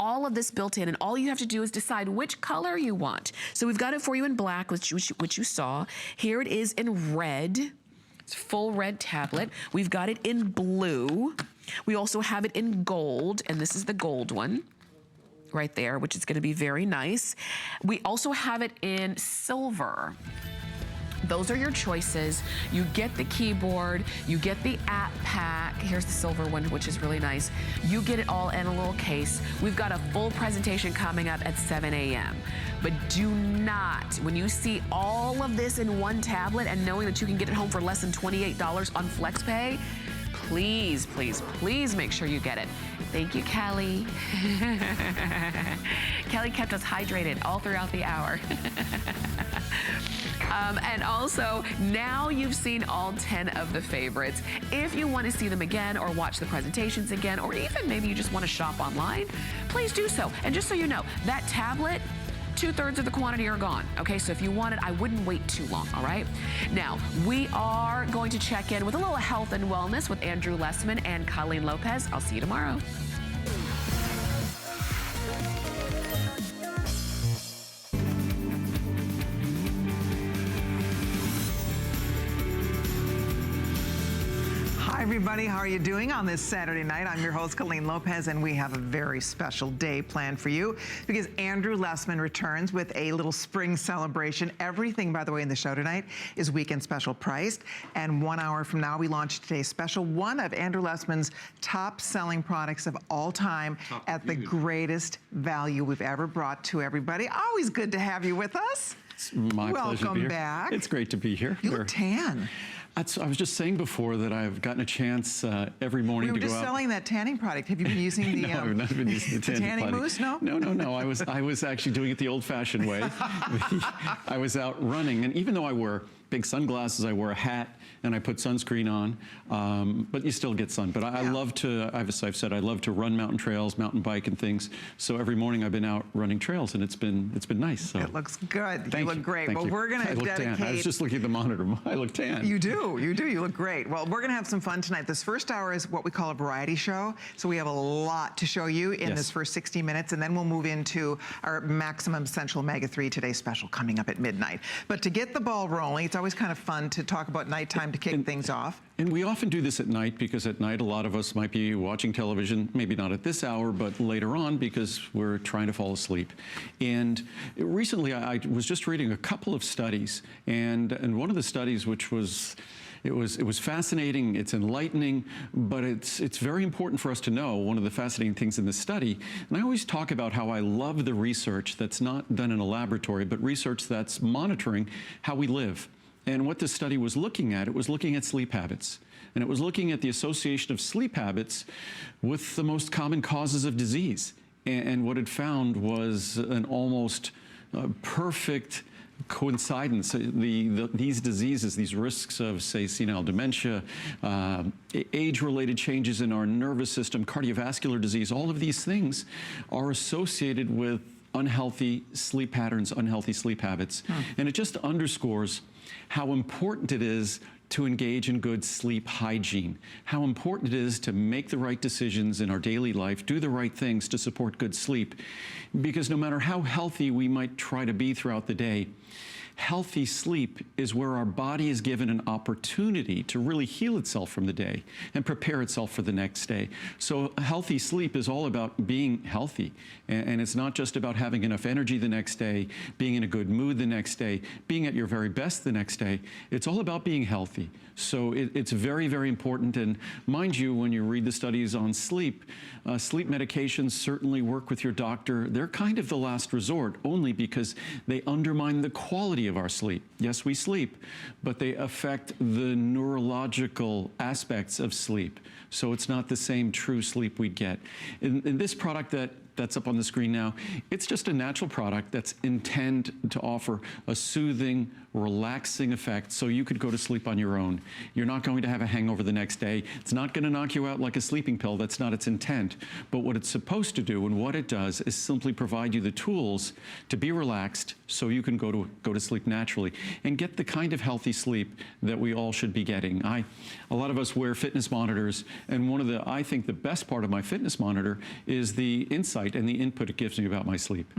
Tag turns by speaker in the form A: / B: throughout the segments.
A: all of this built in, and all you have to do is decide which color you want. So we've got it for you in black, which you saw. Here it is in red. It's full red tablet. We've got it in blue. We also have it in gold, and this is the gold one right there, which is gonna be very nice. We also have it in silver. Those are your choices. You get the keyboard, you get the app pack. Here's the silver one, which is really nice. You get it all in a little case. We've got a full presentation coming up at 7 a.m. But do not, when you see all of this in one tablet and knowing that you can get it home for less than $28 on FlexPay, please, please, please make sure you get it. Thank you, Kelly. Kelly kept us hydrated all throughout the hour. And also, now you've seen all 10 of the favorites. If you want to see them again or watch the presentations again, or even maybe you just want to shop online, please do so. And just so you know, that tablet, 2/3 of the quantity are gone. Okay, so if you want it, I wouldn't wait too long, all right? Now, we are going to check in with a little health and wellness with Andrew Lessman and Colleen Lopez. I'll see you tomorrow.
B: Hi everybody, how are you doing on this Saturday night? I'm your host, Colleen Lopez, and we have a very special day planned for you because Andrew Lessman returns with a little spring celebration. Everything, by the way, in the show tonight is weekend special priced, and 1 hour from now, we launch today's special, one of Andrew Lessman's top selling products of all time at the greatest value we've ever brought to everybody. Always good to have you with us.
C: It's my pleasure to be here.
B: Welcome back.
C: It's great to be here.
B: You look tan.
C: I was just saying before that I've gotten a chance every morning to go out.
B: We were just selling that tanning product. Have you been using the
C: No, I've not been using the
B: tanning mousse? No?
C: No. I was actually doing it the old-fashioned way. I was out running, and even though I wore big sunglasses, I wore a hat, and I put sunscreen on, but you still get sun. But I love to, I've said, I love to run mountain trails, mountain bike and things. So every morning I've been out running trails, and it's been nice. So.
B: It looks good. You look great.
C: Thank
B: well,
C: you.
B: we're going to dedicate.
C: Tan. I was just looking at the monitor. I look tan.
B: You do. You look great. Well, we're going to have some fun tonight. This first hour is what we call a variety show. So we have a lot to show you in this first 60 minutes, and then we'll move into our Maximum Essential Omega-3 Today special coming up at midnight. But to get the ball rolling, it's always kind of fun to talk about nighttime to kick things off.
C: And we often do this at night because at night a lot of us might be watching television, maybe not at this hour, but later on because we're trying to fall asleep. And recently I was just reading a couple of studies, and one of the studies which was it was fascinating, it's enlightening, but it's very important for us to know one of the fascinating things in this study. And I always talk about how I love the research that's not done in a laboratory, but research that's monitoring how we live. And what this study was looking at, it was looking at sleep habits. And it was looking at the association of sleep habits with the most common causes of disease. And what it found was an almost perfect coincidence. These diseases, these risks of, say, senile dementia, age-related changes in our nervous system, cardiovascular disease, all of these things are associated with unhealthy sleep patterns, unhealthy sleep habits. And it just underscores how important it is to engage in good sleep hygiene, how important it is to make the right decisions in our daily life, do the right things to support good sleep. Because no matter how healthy we might try to be throughout the day, healthy sleep is where our body is given an opportunity to really heal itself from the day and prepare itself for the next day. So healthy sleep is all about being healthy. And it's not just about having enough energy the next day, being in a good mood the next day, being at your very best the next day. It's all about being healthy. So it's very, very important. And mind you, when you read the studies on sleep, sleep medications certainly work with your doctor. They're kind of the last resort, only because they undermine the quality of our sleep. Yes, we sleep, but they affect the neurological aspects of sleep. So it's not the same true sleep we'd get. In this product that's up on the screen now, it's just a natural product that's intended to offer a soothing, relaxing effect so you could go to sleep on your own. You're not going to have a hangover the next day. It's not going to knock you out like a sleeping pill. That's not its intent. But what it's supposed to do and what it does is simply provide you the tools to be relaxed so you can go to sleep naturally and get the kind of healthy sleep that we all should be getting. A lot of us wear fitness monitors, and one of I think the best part of my fitness monitor is the insight website and the input it gives me about my sleep.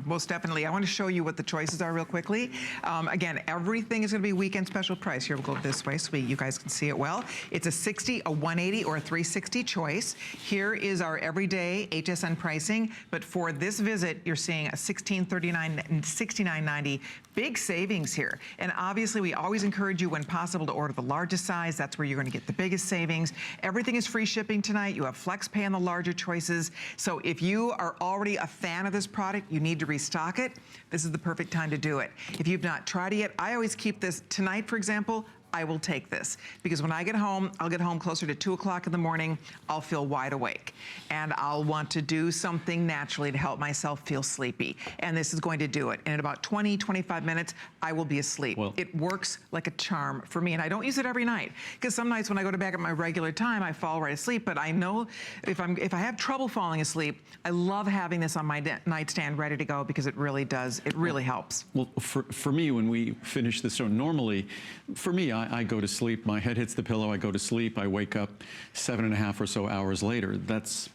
B: Most definitely. I want to show you what the choices are real quickly. Again, everything is going to be weekend special price. Here, we'll go this way so you guys can see it well. It's a 60, a 180, or a 360 choice. Here is our everyday HSN pricing, but for this visit, you're seeing a $16.39 and $69.90. Big savings here. And obviously, we always encourage you, when possible, to order the largest size. That's where you're going to get the biggest savings. Everything is free shipping tonight. You have flex pay on the larger choices. So if you are already a fan of this product, you need to restock it. This is the perfect time to do it. If you've not tried it yet, I always keep this tonight, for example. I will take this because when I get home, I'll get home closer to 2 o'clock in the morning. I'll feel wide awake and I'll want to do something naturally to help myself feel sleepy. And this is going to do it. And in about 20, 25 minutes, I will be asleep.
C: Well,
B: it works like a charm for me. And I don't use it every night because some nights when I go to bed at my regular time, I fall right asleep. But I know if I have trouble falling asleep, I love having this on my nightstand ready to go because it really does. It really helps.
C: Well, for me, when we finish the show, normally, for me, I go to sleep, my head hits the pillow, I go to sleep, I wake up 7.5 or so hours later.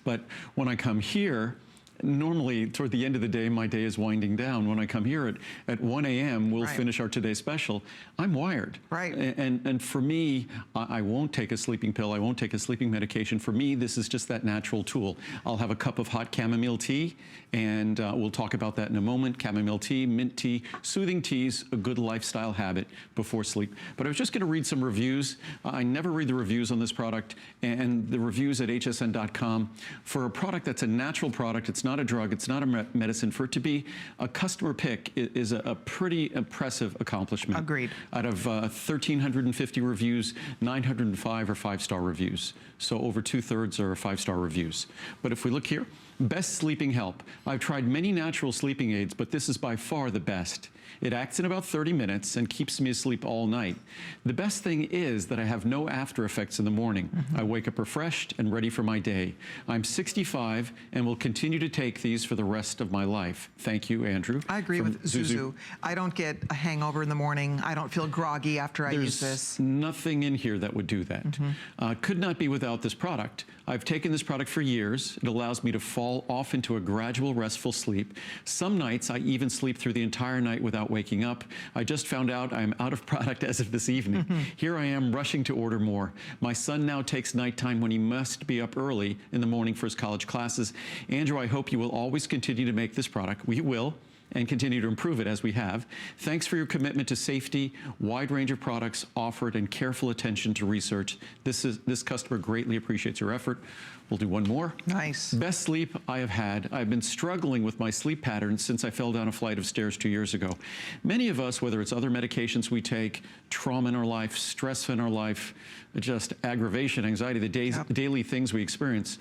C: But when I come here, normally toward the end of the day, my day is winding down. When I come here at 1 a.m., we'll finish our Today Special. I'm wired.
B: Right.
C: And for me, I won't take a sleeping pill. I won't take a sleeping medication. For me, this is just that natural tool. I'll have a cup of hot chamomile tea, and we'll talk about that in a moment. Chamomile tea, mint tea, soothing teas, a good lifestyle habit before sleep. But I was just going to read some reviews. I never read the reviews on this product, and the reviews at hsn.com. For a product that's a natural product, it's not a drug, it's not a medicine. For it to be a customer pick is a pretty impressive accomplishment.
B: Agreed.
C: Out of 1,350 reviews, 905 are 5-star reviews. So over 2/3 are 5-star reviews. But if we look here, best sleeping help. I've tried many natural sleeping aids, but this is by far the best. It acts in about 30 minutes and keeps me asleep all night. The best thing is that I have no after effects in the morning. I wake up refreshed and ready for my day. I'm 65 and will continue to take these for the rest of my life. Thank you, Andrew.
B: I agree with Zuzu. I don't get a hangover in the morning. I don't feel groggy after I use this.
C: There's nothing in here that would do that. Could not be without this product. I've taken this product for years. It allows me to fall off into a gradual, restful sleep. Some nights, I even sleep through the entire night without waking up. I just found out I'm out of product as of this evening. Here I am rushing to order more. My son now takes nighttime when he must be up early in the morning for his college classes. Andrew, I hope you will always continue to make this product. We will. And continue to improve it as we have. Thanks for your commitment to safety, wide range of products offered, and careful attention to research. This customer greatly appreciates your effort. We'll do one more.
B: Nice.
C: Best sleep I have had. I've been struggling with my sleep patterns since I fell down a flight of stairs 2 years ago. Many of us, whether it's other medications we take, trauma in our life, stress in our life, just aggravation, anxiety, the daily things we experience,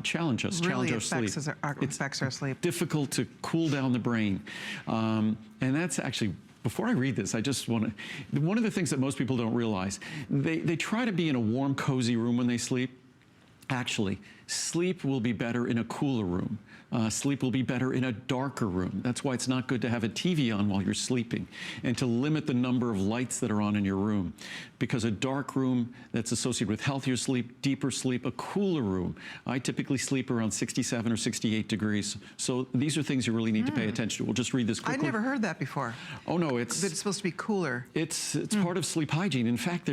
C: challenge us, challenge our sleep.
B: It affects our sleep.
C: Difficult to cool down the brain. And that's actually, before I read this, I just want to, one of the things that most people don't realize, they try to be in a warm, cozy room when they sleep. Actually, sleep will be better in a cooler room. Sleep will be better in a darker room. That's why it's not good to have a TV on while you're sleeping and to limit the number of lights that are on in your room. Because a dark room that's associated with healthier sleep, deeper sleep, a cooler room. I typically sleep around 67 or 68 degrees. So these are things you really need to pay attention to. We'll just read this quickly.
B: I'd never heard that before.
C: Oh no, it's
B: supposed to be cooler.
C: It's part of sleep hygiene. In fact,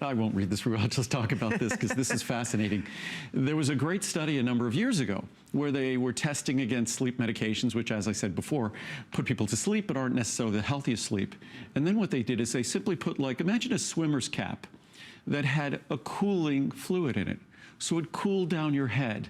C: I won't read this, I'll just talk about this because this is fascinating. There was a great study a number of years ago where they were testing against sleep medications, which, as I said before, put people to sleep but aren't necessarily the healthiest sleep. And then what they did is they simply put, like, imagine a swimmer's cap that had a cooling fluid in it. So it cooled down your head.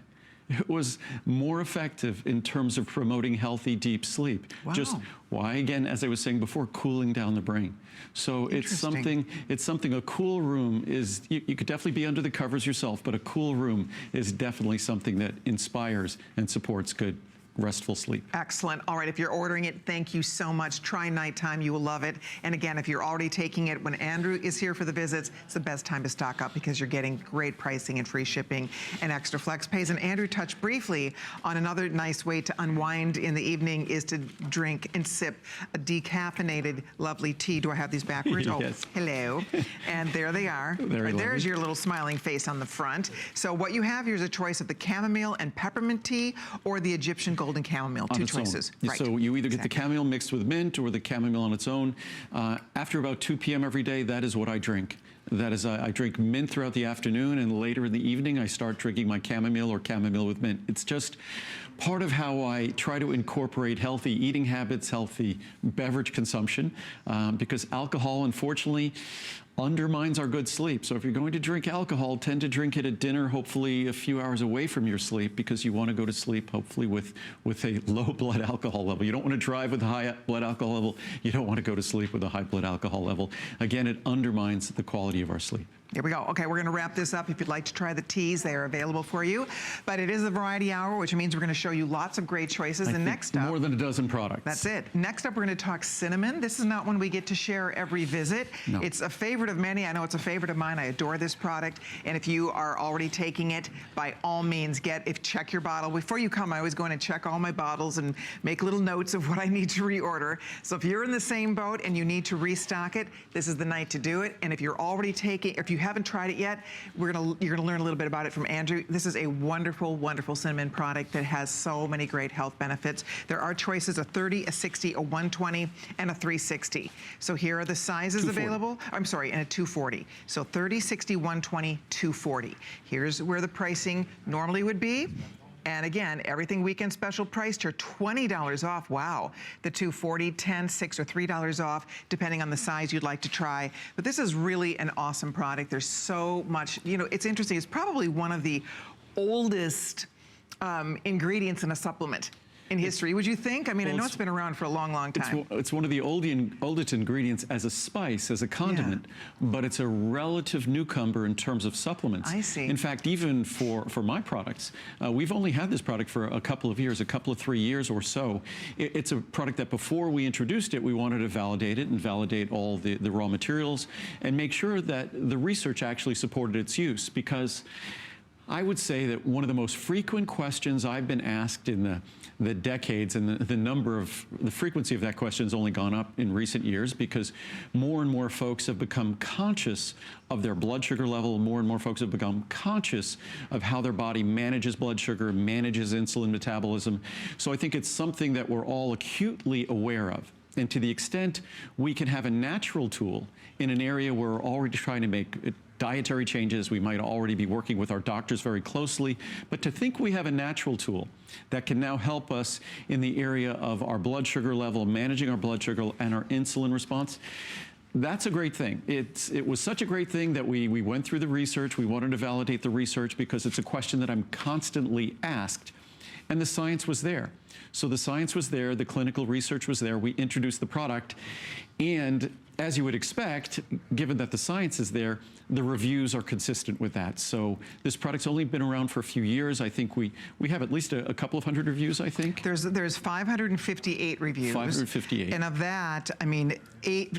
C: It was more effective in terms of promoting healthy, deep sleep.
B: Wow.
C: Just why, again, as I was saying before, cooling down the brain. So it's something, a cool room is, you could definitely be under the covers yourself, but a cool room is definitely something that inspires and supports good, restful sleep.
B: Excellent. All right, if you're ordering it, thank you so much. Try nighttime, you will love it. And again, if you're already taking it, when Andrew is here for the visits, it's the best time to stock up because you're getting great pricing and free shipping and extra flex pays. And Andrew touched briefly on another nice way to unwind in the evening is to drink and sip a decaffeinated, lovely tea. Do I have these backwards?
C: Yes.
B: Oh, hello. And there they are.
C: Very
B: There's
C: lovely.
B: your little smiling face on the front. So what you have here is a choice of the chamomile and peppermint tea or the Egyptian golden chamomile,
C: on
B: two
C: its own.
B: choices. Right.
C: So you either get the
B: Exactly.
C: chamomile mixed with mint or the chamomile on its own. After about 2 p.m. every day, that is what I drink. That is, I drink mint throughout the afternoon, and later in the evening, I start drinking my chamomile or chamomile with mint. It's just part of how I try to incorporate healthy eating habits, healthy beverage consumption, because alcohol, unfortunately, undermines our good sleep. So if you're going to drink alcohol, tend to drink it at dinner, hopefully a few hours away from your sleep, because you want to go to sleep hopefully with a low blood alcohol level. You don't want to drive with a high blood alcohol level. You don't want to go to sleep with a high blood alcohol level. Again, it undermines the quality of our sleep.
B: Here we go. Okay, we're going to wrap this up. If you'd like to try the teas, they are available for you. But it is a variety hour, which means we're going to show you lots of great choices.
C: I
B: And
C: think
B: next up,
C: more than a dozen products.
B: that's it. Next up, we're going to talk cinnamon. This is not one we get to share every visit.
C: No.
B: It's a favorite of many. I know it's a favorite of mine. I adore this product. And if you are already taking it, by all means, check your bottle. Before you come, I always go in and check all my bottles and make little notes of what I need to reorder. So if you're in the same boat and you need to restock it, this is the night to do it. And if you're already taking, if you haven't tried it yet, you're gonna learn a little bit about it from Andrew. This is a wonderful, wonderful cinnamon product that has so many great health benefits. There are choices: a 30, a 60, a 120, and a 360. So here are the sizes
C: 240.
B: available. I'm sorry, and a 240. So 30, 60, 120, 240. Here's where the pricing normally would be. And again, everything weekend special priced here, $20 off. Wow. The 240, 10, 6, or $3 off, depending on the size you'd like to try. But this is really an awesome product. There's so much, it's interesting. It's probably one of the oldest ingredients in a supplement in history, would you think? I mean, I know it's been around for a long, long time.
C: It's one of the oldest ingredients as a spice, as a condiment, but it's a relative newcomer in terms of supplements.
B: I see.
C: In fact, even for my products, we've only had this product for a couple of years, 3 years or so. It's a product that before we introduced it, we wanted to validate it and validate all the raw materials and make sure that the research actually supported its use, because I would say that one of the most frequent questions I've been asked in the decades, and the frequency of that question has only gone up in recent years, because more and more folks have become conscious of their blood sugar level. More and more folks have become conscious of how their body manages blood sugar, manages insulin metabolism. So I think it's something that we're all acutely aware of. And to the extent we can have a natural tool in an area where we're already trying to make dietary changes, we might already be working with our doctors very closely, but to think we have a natural tool that can now help us in the area of our blood sugar level, managing our blood sugar and our insulin response, that's a great thing. It was such a great thing that we went through the research. We wanted to validate the research because it's a question that I'm constantly asked. And the science was there. So the science was there, the clinical research was there, we introduced the product, and as you would expect, given that the science is there, the reviews are consistent with that. So this product's only been around for a few years. I think we have at least a couple of hundred reviews, I think.
B: There's 558 reviews.
C: 558.
B: And of that, I mean,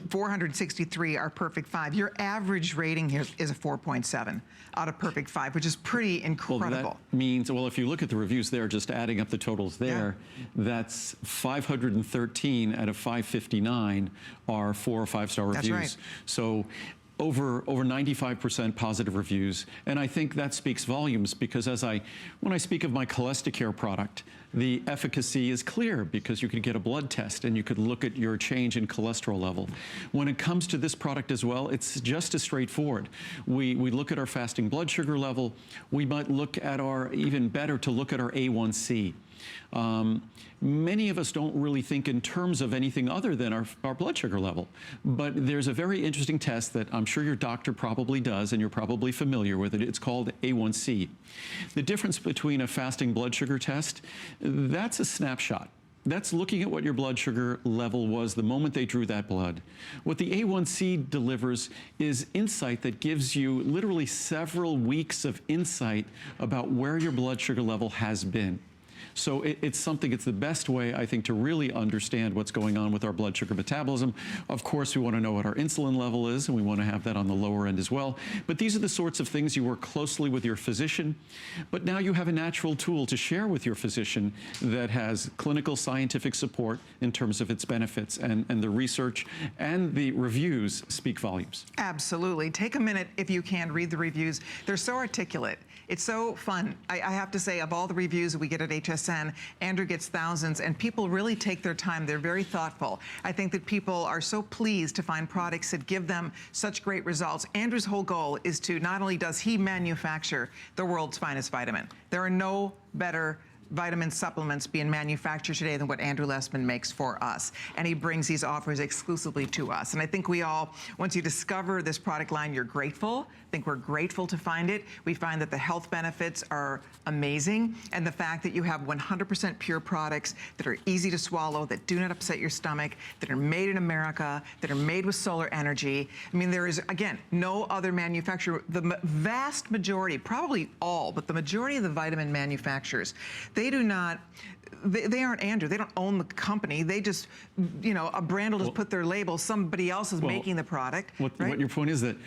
B: 463 are perfect 5. Your average rating here is a 4.7 out of perfect 5, which is pretty incredible.
C: Well, that means, well, if you look at the reviews there, just adding up the totals there, that's 513 out of 559 are 4 or 5-star reviews.
B: That's right.
C: So over 95% positive reviews, and I think that speaks volumes, because when I speak of my Cholesterol product, the efficacy is clear, because you could get a blood test and you could look at your change in cholesterol level. When it comes to this product as well, it's just as straightforward. We look at our fasting blood sugar level. We might look at even better to look at our A1C. Many of us don't really think in terms of anything other than our blood sugar level. But there's a very interesting test that I'm sure your doctor probably does, and you're probably familiar with it. It's called A1C. The difference between a fasting blood sugar test, that's a snapshot. That's looking at what your blood sugar level was the moment they drew that blood. What the A1C delivers is insight that gives you literally several weeks of insight about where your blood sugar level has been. So it's the best way, I think, to really understand what's going on with our blood sugar metabolism. Of course, we want to know what our insulin level is, and we want to have that on the lower end as well. But these are the sorts of things you work closely with your physician. But now you have a natural tool to share with your physician that has clinical scientific support in terms of its benefits, and the research and the reviews speak volumes.
B: Absolutely. Take a minute, if you can, read the reviews. They're so articulate. It's so fun. I have to say, of all the reviews that we get at HSN. Andrew gets thousands, and people really take their time. They're very thoughtful. I think that people are so pleased to find products that give them such great results. Andrew's whole goal is to, not only does he manufacture the world's finest vitamin, there are no better vitamin supplements being manufactured today than what Andrew Lessman makes for us. And he brings these offers exclusively to us. And I think we all, once you discover this product line, you're grateful. I think we're grateful to find it. We find that the health benefits are amazing. And the fact that you have 100% pure products that are easy to swallow, that do not upset your stomach, that are made in America, that are made with solar energy. I mean, there is, again, no other manufacturer. The vast majority, probably all, but the majority of the vitamin manufacturers, they do not, they aren't Andrew. They don't own the company. They just, you know, a brand will just put their label. Somebody else is making the product.
C: What your point is that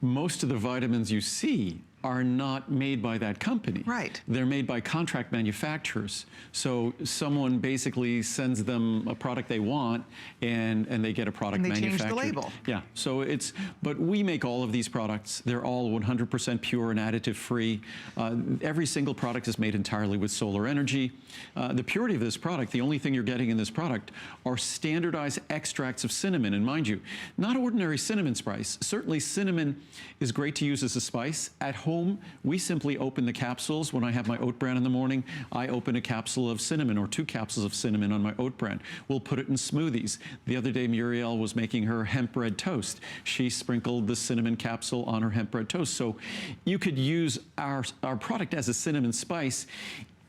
C: most of the vitamins you see are not made by that company.
B: Right.
C: They're made by contract manufacturers. So someone basically sends them a product they want, and they get a product
B: and they
C: manufactured.
B: change the label.
C: Yeah. So it's, but we make all of these products. They're all 100% pure and additive free. Every single product is made entirely with solar energy. The purity of this product, the only thing you're getting in this product are standardized extracts of cinnamon. And mind you, not ordinary cinnamon spice. Certainly cinnamon is great to use as a spice. At home, we simply open the capsules. When I have my oat bran in the morning, I open a capsule of cinnamon or 2 capsules of cinnamon on my oat bran. We'll put it in smoothies. The other day, Muriel was making her hemp bread toast. She sprinkled the cinnamon capsule on her hemp bread toast. So you could use our product as a cinnamon spice,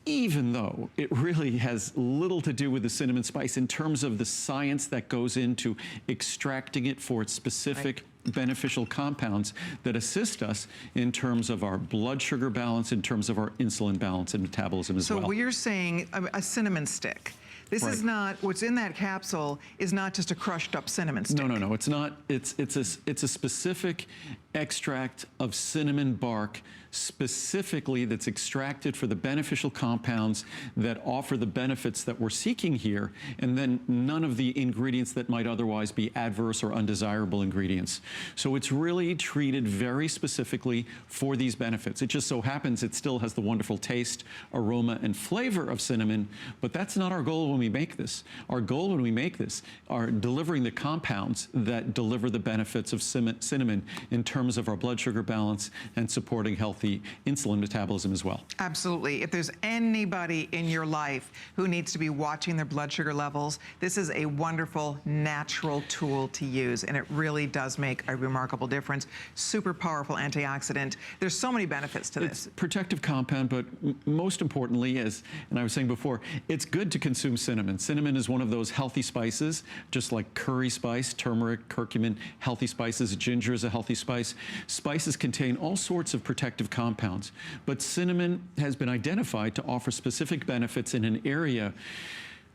C: even though it really has little to do with the cinnamon spice in terms of the science that goes into extracting it for its specific beneficial compounds that assist us in terms of our blood sugar balance, in terms of our insulin balance and metabolism as well.
B: So you're saying a cinnamon stick. This is not, what's in that capsule is not just a crushed up cinnamon stick.
C: No, it's not. It's a specific extract of cinnamon bark, specifically that's extracted for the beneficial compounds that offer the benefits that we're seeking here, and then none of the ingredients that might otherwise be adverse or undesirable ingredients. So it's really treated very specifically for these benefits. It just so happens it still has the wonderful taste, aroma, and flavor of cinnamon, but that's not our goal when we make this. Our goal when we make this are delivering the compounds that deliver the benefits of cinnamon in terms of our blood sugar balance and supporting healthy insulin metabolism as well.
B: Absolutely. If there's anybody in your life who needs to be watching their blood sugar levels, this is a wonderful natural tool to use, and it really does make a remarkable difference. Super powerful antioxidant. There's so many benefits to this.
C: It's a protective compound, but most importantly, and I was saying before, it's good to consume cinnamon. Cinnamon is one of those healthy spices, just like curry spice, turmeric, curcumin, healthy spices. Ginger is a healthy spice. Spices contain all sorts of protective compounds, but cinnamon has been identified to offer specific benefits in an area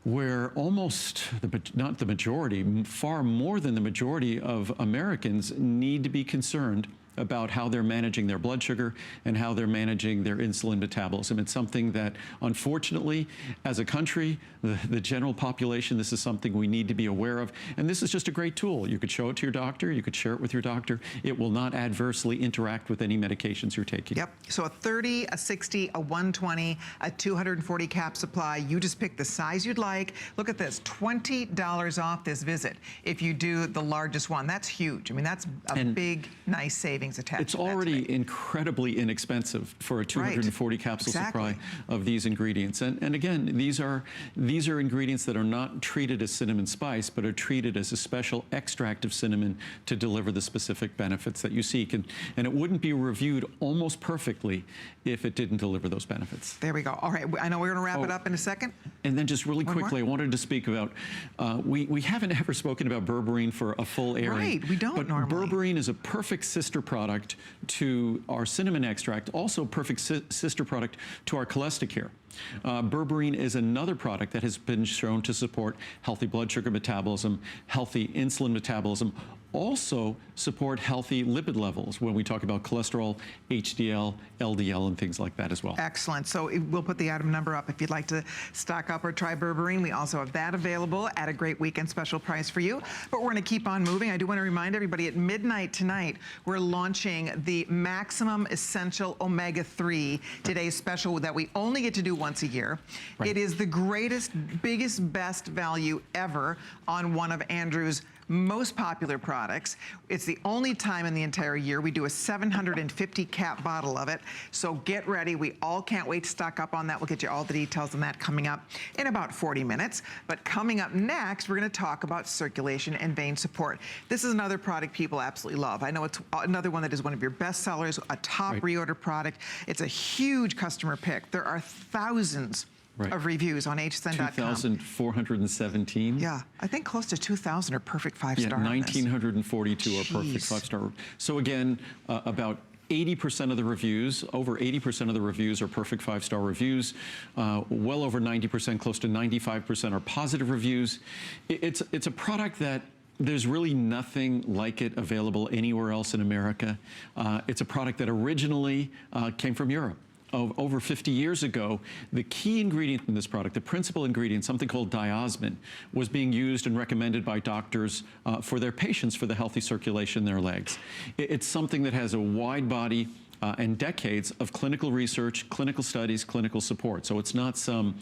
C: where almost, not the majority, far more than the majority of Americans need to be concerned about how they're managing their blood sugar and how they're managing their insulin metabolism. It's something that, unfortunately, as a country, the general population, this is something we need to be aware of. And this is just a great tool. You could show it to your doctor. You could share it with your doctor. It will not adversely interact with any medications you're taking.
B: Yep. So a 30, a 60, a 120, a 240 cap supply. You just pick the size you'd like. Look at this, $20 off this visit if you do the largest one. That's huge. I mean, that's a big, nice savings attached.
C: It's already incredibly inexpensive for a 240 capsule supply of these ingredients. And again, these are ingredients that are not treated as cinnamon spice, but are treated as a special extract of cinnamon to deliver the specific benefits that you seek. And it wouldn't be reviewed almost perfectly if it didn't deliver those benefits.
B: There we go. All right, I know we're going to wrap it up in a second.
C: And then just really quickly, I wanted to speak about, we haven't ever spoken about berberine for a full airing.
B: Right, we don't normally.
C: But berberine is a perfect sister product to our cinnamon extract, also perfect sister product to our Cholesticare. Berberine is another product that has been shown to support healthy blood sugar metabolism, healthy insulin metabolism, also support healthy lipid levels when we talk about cholesterol, HDL, LDL, and things like that as well.
B: Excellent. So we'll put the item number up if you'd like to stock up or try berberine. We also have that available at a great weekend special price for you. But we're going to keep on moving. I do want to remind everybody at midnight tonight, we're launching the Maximum Essential Omega-3 today's special that we only get to do once a year.
C: Right.
B: It is the greatest, biggest, best value ever on one of Andrew's most popular products. It's the only time in the entire year we do a 750 cap bottle of it. So get ready. We all can't wait to stock up on that. We'll get you all the details on that coming up in about 40 minutes. But coming up next, we're going to talk about circulation and vein support. This is another product people absolutely love. I know it's another one that is one of your best sellers, a top reorder product. It's a huge customer pick. There are thousands of reviews on hsn.com.
C: 2,417.
B: Yeah, I think close to 2,000 are perfect five-star.
C: Yeah, 1,942 are perfect five-star. So again, about 80% of the reviews, over 80% of the reviews are perfect five-star reviews. Well over 90%, close to 95% are positive reviews. It's a product that there's really nothing like it available anywhere else in America. It's a product that originally came from Europe. Over 50 years ago, the key ingredient in this product, the principal ingredient, something called diosmin, was being used and recommended by doctors for their patients for the healthy circulation in their legs. It's something that has a wide body and decades of clinical research, clinical studies, clinical support. So it's not some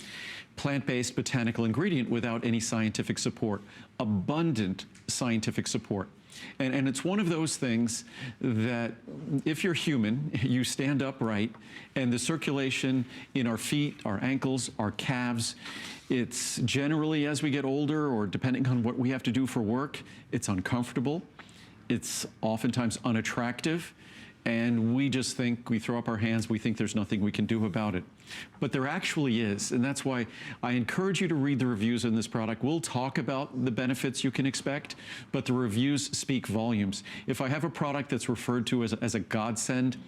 C: plant-based botanical ingredient without any scientific support, abundant scientific support. And it's one of those things that if you're human, you stand upright, and the circulation in our feet, our ankles, our calves, it's generally as we get older, or depending on what we have to do for work, it's uncomfortable, it's oftentimes unattractive, and we just think, we throw up our hands, we think there's nothing we can do about it. But there actually is, and that's why I encourage you to read the reviews on this product. We'll talk about the benefits you can expect, but the reviews speak volumes. If I have a product that's referred to as a godsend,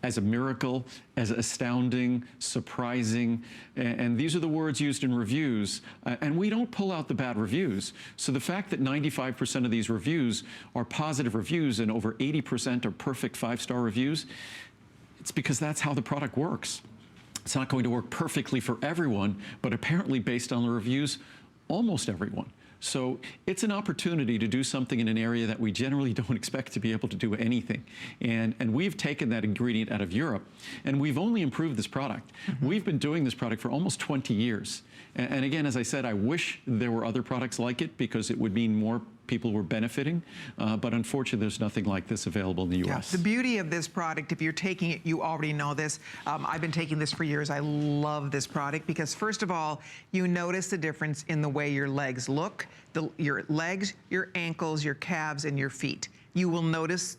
C: as a miracle, as astounding, surprising, and these are the words used in reviews, and we don't pull out the bad reviews. So the fact that 95% of these reviews are positive reviews and over 80% are perfect five-star reviews, it's because that's how the product works. It's not going to work perfectly for everyone, but apparently based on the reviews, almost everyone. So it's an opportunity to do something in an area that we generally don't expect to be able to do anything. And we've taken that ingredient out of Europe, and we've only improved this product. We've been doing this product for almost 20 years. And again, as I said, I wish there were other products like it because it would mean more people were benefiting, but unfortunately there's nothing like this available in the U.S.
B: The beauty of this product, if you're taking it, you already know this. I've been taking this for years. I love this product because first of all, you notice the difference in the way your legs look, your legs, your ankles, your calves, and your feet. You will notice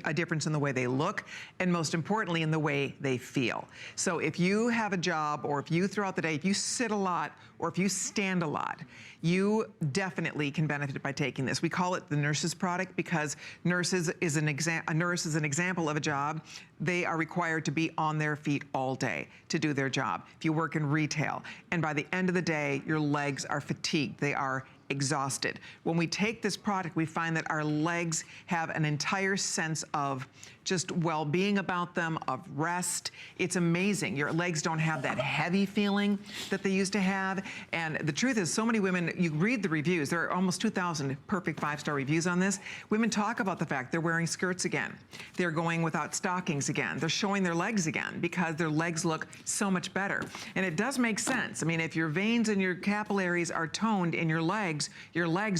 B: a difference in the way they look, and most importantly, in the way they feel. So if you have a job, or if you throughout the day, if you sit a lot, or if you stand a lot, you definitely can benefit by taking this. We call it the nurse's product because a nurse is an example of a job. They are required to be on their feet all day to do their job. If you work in retail, and by the end of the day, your legs are fatigued, they are exhausted. When we take this product, we find that our legs have an entire sense of just well-being about them, of rest. It's amazing. Your legs don't have that heavy feeling that they used to have. And the truth is, so many women, you read the reviews, there are almost 2,000 perfect five-star reviews on this. Women talk about the fact they're wearing skirts again. They're going without stockings again. They're showing their legs again because their legs look so much better. And it does make sense. I mean, if your veins and your capillaries are toned in your legs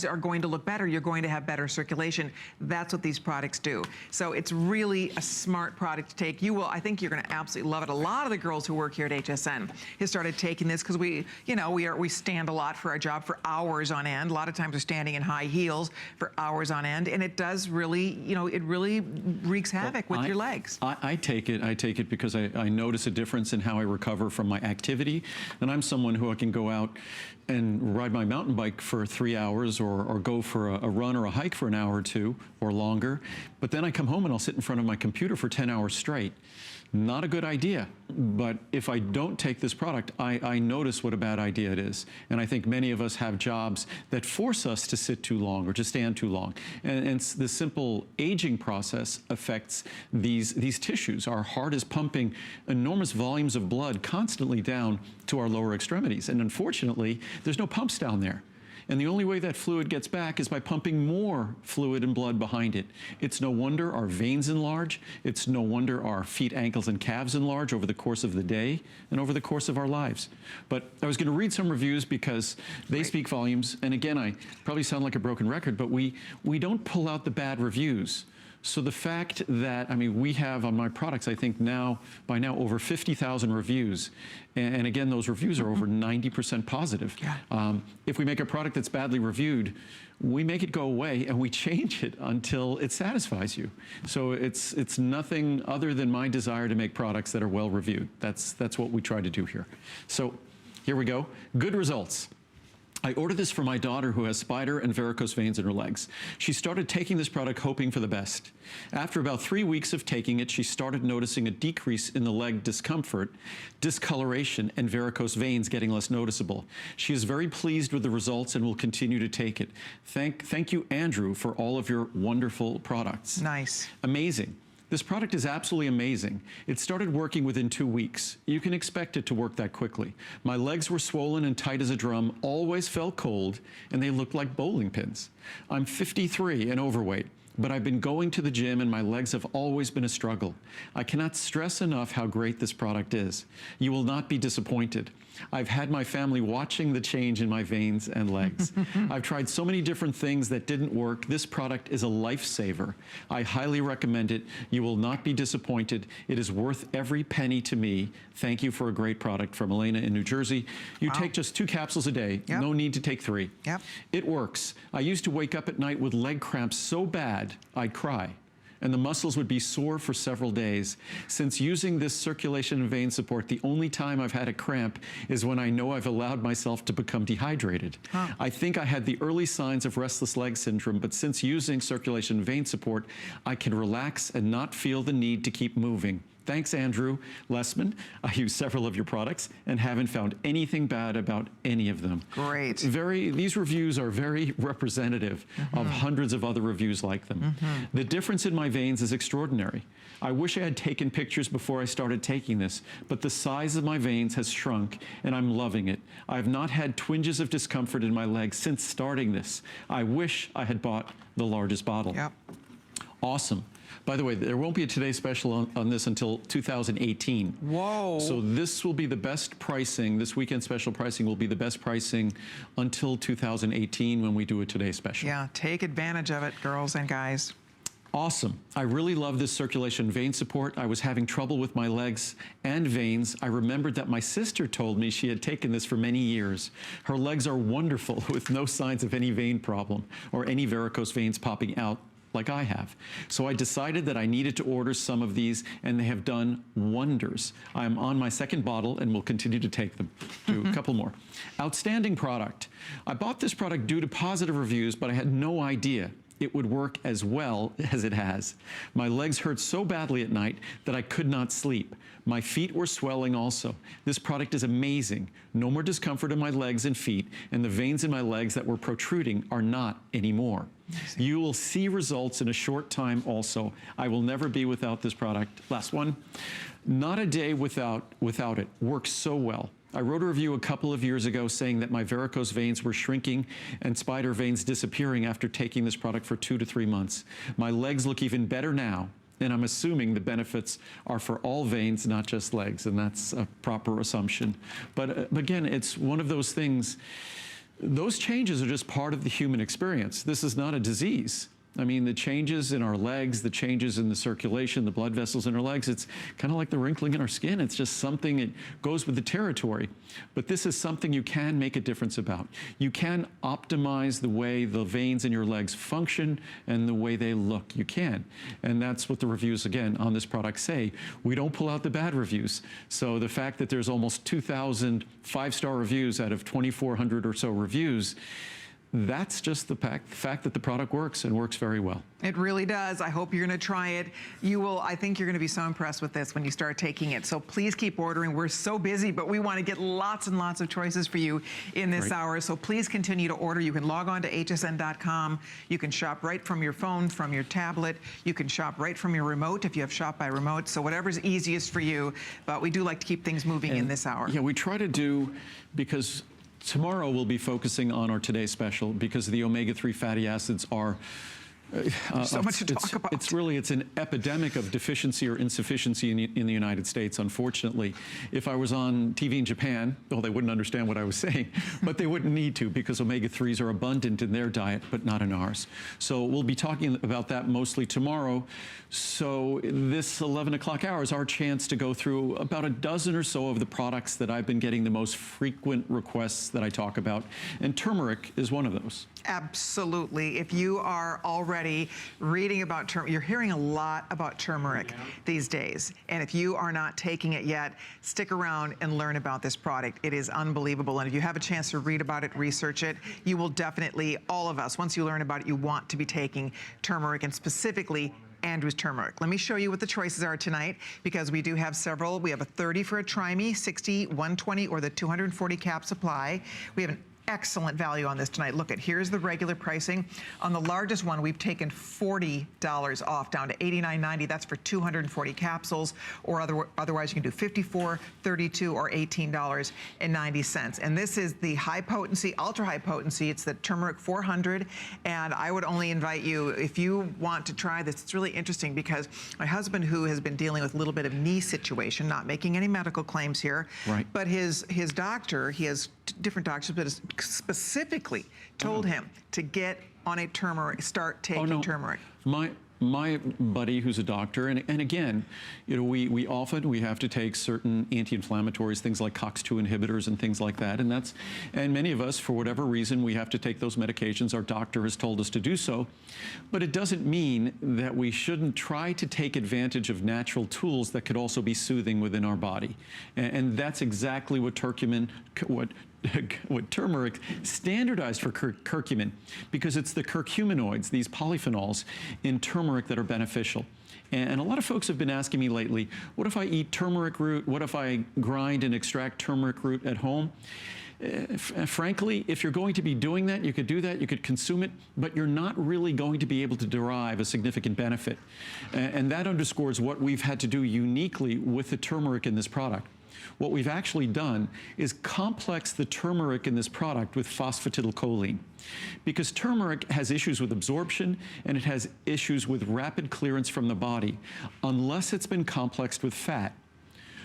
B: are going to look better. You're going to have better circulation. That's what these products do. So it's really a smart product to take. I think you're going to absolutely love it. A lot of the girls who work here at HSN have started taking this because we stand a lot for our job for hours on end. A lot of times we're standing in high heels for hours on end, and it does really, it really wreaks havoc with your legs.
C: I take it because I notice a difference in how I recover from my activity. And I'm someone who I can go out and ride my mountain bike for 3 hours or go for a run or a hike for an hour or two or longer. But then I come home and I'll sit in front of my computer for 10 hours straight. Not a good idea. But if I don't take this product, I notice what a bad idea it is. And I think many of us have jobs that force us to sit too long or to stand too long. And the simple aging process affects these tissues. Our heart is pumping enormous volumes of blood constantly down to our lower extremities. And unfortunately, there's no pumps down there. And the only way that fluid gets back is by pumping more fluid and blood behind it. It's no wonder our veins enlarge. It's no wonder our feet, ankles, and calves enlarge over the course of the day and over the course of our lives. But I was going to read some reviews because they speak volumes. And again, I probably sound like a broken record, but we don't pull out the bad reviews. So the fact that, I mean, we have on my products, I think by now over 50,000 reviews. And again, those reviews are over 90% positive.
B: Yeah.
C: If we make a product that's badly reviewed, we make it go away and we change it until it satisfies you. So it's nothing other than my desire to make products that are well reviewed. That's what we try to do here. So here we go. Good results. I ordered this for my daughter who has spider and varicose veins in her legs. She started taking this product hoping for the best. After about 3 weeks of taking it, she started noticing a decrease in the leg discomfort, discoloration, and varicose veins getting less noticeable. She is very pleased with the results and will continue to take it. Thank you, Andrew, for all of your wonderful products.
B: Nice.
C: Amazing. This product is absolutely amazing. It started working within 2 weeks. You can expect it to work that quickly. My legs were swollen and tight as a drum, always felt cold, and they looked like bowling pins. I'm 53 and overweight, but I've been going to the gym and my legs have always been a struggle. I cannot stress enough how great this product is. You will not be disappointed. I've had my family watching the change in my veins and legs. I've tried so many different things that didn't work. This product is a lifesaver. I highly recommend it. You will not be disappointed. It is worth every penny to me. Thank you for a great product from Elena in New Jersey. You take just 2 capsules a day.
B: Yep.
C: No need to take 3.
B: Yep.
C: It works. I used to wake up at night with leg cramps so bad I'd cry, and the muscles would be sore for several days. Since using this circulation and vein support, the only time I've had a cramp is when I know I've allowed myself to become dehydrated. I think I had the early signs of restless leg syndrome, but since using circulation and vein support, I can relax and not feel the need to keep moving. Thanks, Andrew Lessman. I use several of your products and haven't found anything bad about any of them.
B: Great.
C: These reviews are very representative of hundreds of other reviews like them. The difference in my veins is extraordinary. I wish I had taken pictures before I started taking this, but the size of my veins has shrunk and I'm loving it. I have not had twinges of discomfort in my legs since starting this. I wish I had bought the largest bottle.
B: Yep.
C: Awesome. By the way, there won't be a Today Special on this until 2018.
B: Whoa.
C: So this will be the best pricing, this weekend special pricing will be the best pricing until 2018 when we do a Today Special.
B: Yeah, take advantage of it, girls and guys.
C: Awesome. I really love this circulation vein support. I was having trouble with my legs and veins. I remembered that my sister told me she had taken this for many years. Her legs are wonderful with no signs of any vein problem or any varicose veins popping out like I have. So I decided that I needed to order some of these, and they have done wonders. I'm on my 2nd bottle and will continue to take them. Do a couple more. Outstanding product. I bought this product due to positive reviews, but I had no idea it would work as well as it has. My legs hurt so badly at night that I could not sleep. My feet were swelling also. This product is amazing. No more discomfort in my legs and feet, and the veins in my legs that were protruding are not anymore. Amazing. You will see results in a short time also. I will never be without this product. Last one. Not a day without it. Works so well. I wrote a review a couple of years ago saying that my varicose veins were shrinking and spider veins disappearing after taking this product for 2 to 3 months. My legs look even better now, and I'm assuming the benefits are for all veins, not just legs, and that's a proper assumption. But again, it's one of those things, those changes are just part of the human experience. This is not a disease. I mean, the changes in our legs, the changes in the circulation, the blood vessels in our legs, it's kind of like the wrinkling in our skin. It's just something that goes with the territory. But this is something you can make a difference about. You can optimize the way the veins in your legs function and the way they look. You can. And that's what the reviews, again, on this product say. We don't pull out the bad reviews. So the fact that there's almost 2,000 5-star reviews out of 2,400 or so reviews, that's just the fact that the product works and works very well.
B: It really does. I hope you're going to try it. I think you're going to be so impressed with this when you start taking it. So please keep ordering. We're so busy, but we want to get lots and lots of choices for you in this hour. So please continue to order. You can log on to hsn.com. You can shop right from your phone, from your tablet. You can shop right from your remote if you have Shop by Remote. So whatever's easiest for you. But we do like to keep things moving in this hour.
C: Yeah, we try to do, because tomorrow we'll be focusing on our Today Special, because the omega-3 fatty acids are
B: so much to talk about.
C: It's an epidemic of deficiency or insufficiency in the United States, unfortunately. If I was on TV in Japan, well, they wouldn't understand what I was saying, but they wouldn't need to, because omega-3s are abundant in their diet, but not in ours. So we'll be talking about that mostly tomorrow. So this 11 o'clock hour is our chance to go through about a dozen or so of the products that I've been getting the most frequent requests that I talk about, and turmeric is one of those.
B: Absolutely. If you are already reading about turmeric, you're hearing a lot about turmeric these days. And if you are not taking it yet, stick around and learn about this product. It is unbelievable. And if you have a chance to read about it, research it, you will definitely, all of us, once you learn about it, you want to be taking turmeric, and specifically Andrew's turmeric. Let me show you what the choices are tonight, because we do have several. We have a 30 for a Try Me, 60, 120, or the 240 cap supply. We have an excellent value on this tonight. Look, here's the regular pricing. On the largest one, we've taken $40 off, down to $89.90. That's for 240 capsules, or otherwise you can do $54, $32, or $18.90. And this is the high potency, ultra high potency. It's the turmeric 400. And I would only invite you, if you want to try this, it's really interesting, because my husband, who has been dealing with a little bit of knee situation, not making any medical claims here,
C: right,
B: but his doctor, he has different doctors, but has specifically told him to get on a turmeric, start taking turmeric.
C: My buddy, who's a doctor, and again, you know, we often have to take certain anti-inflammatories, things like COX-2 inhibitors and things like that, and many of us, for whatever reason, we have to take those medications. Our doctor has told us to do so, but it doesn't mean that we shouldn't try to take advantage of natural tools that could also be soothing within our body, and that's exactly what what turmeric standardized for curcumin, because it's the curcuminoids, these polyphenols in turmeric, that are beneficial. And a lot of folks have been asking me lately, what if I eat turmeric root? What if I grind and extract turmeric root at home? Frankly, if you're going to be doing that, you could do that, you could consume it, but you're not really going to be able to derive a significant benefit. And that underscores what we've had to do uniquely with the turmeric in this product. What we've actually done is complex the turmeric in this product with phosphatidylcholine, because turmeric has issues with absorption and it has issues with rapid clearance from the body unless it's been complexed with fat.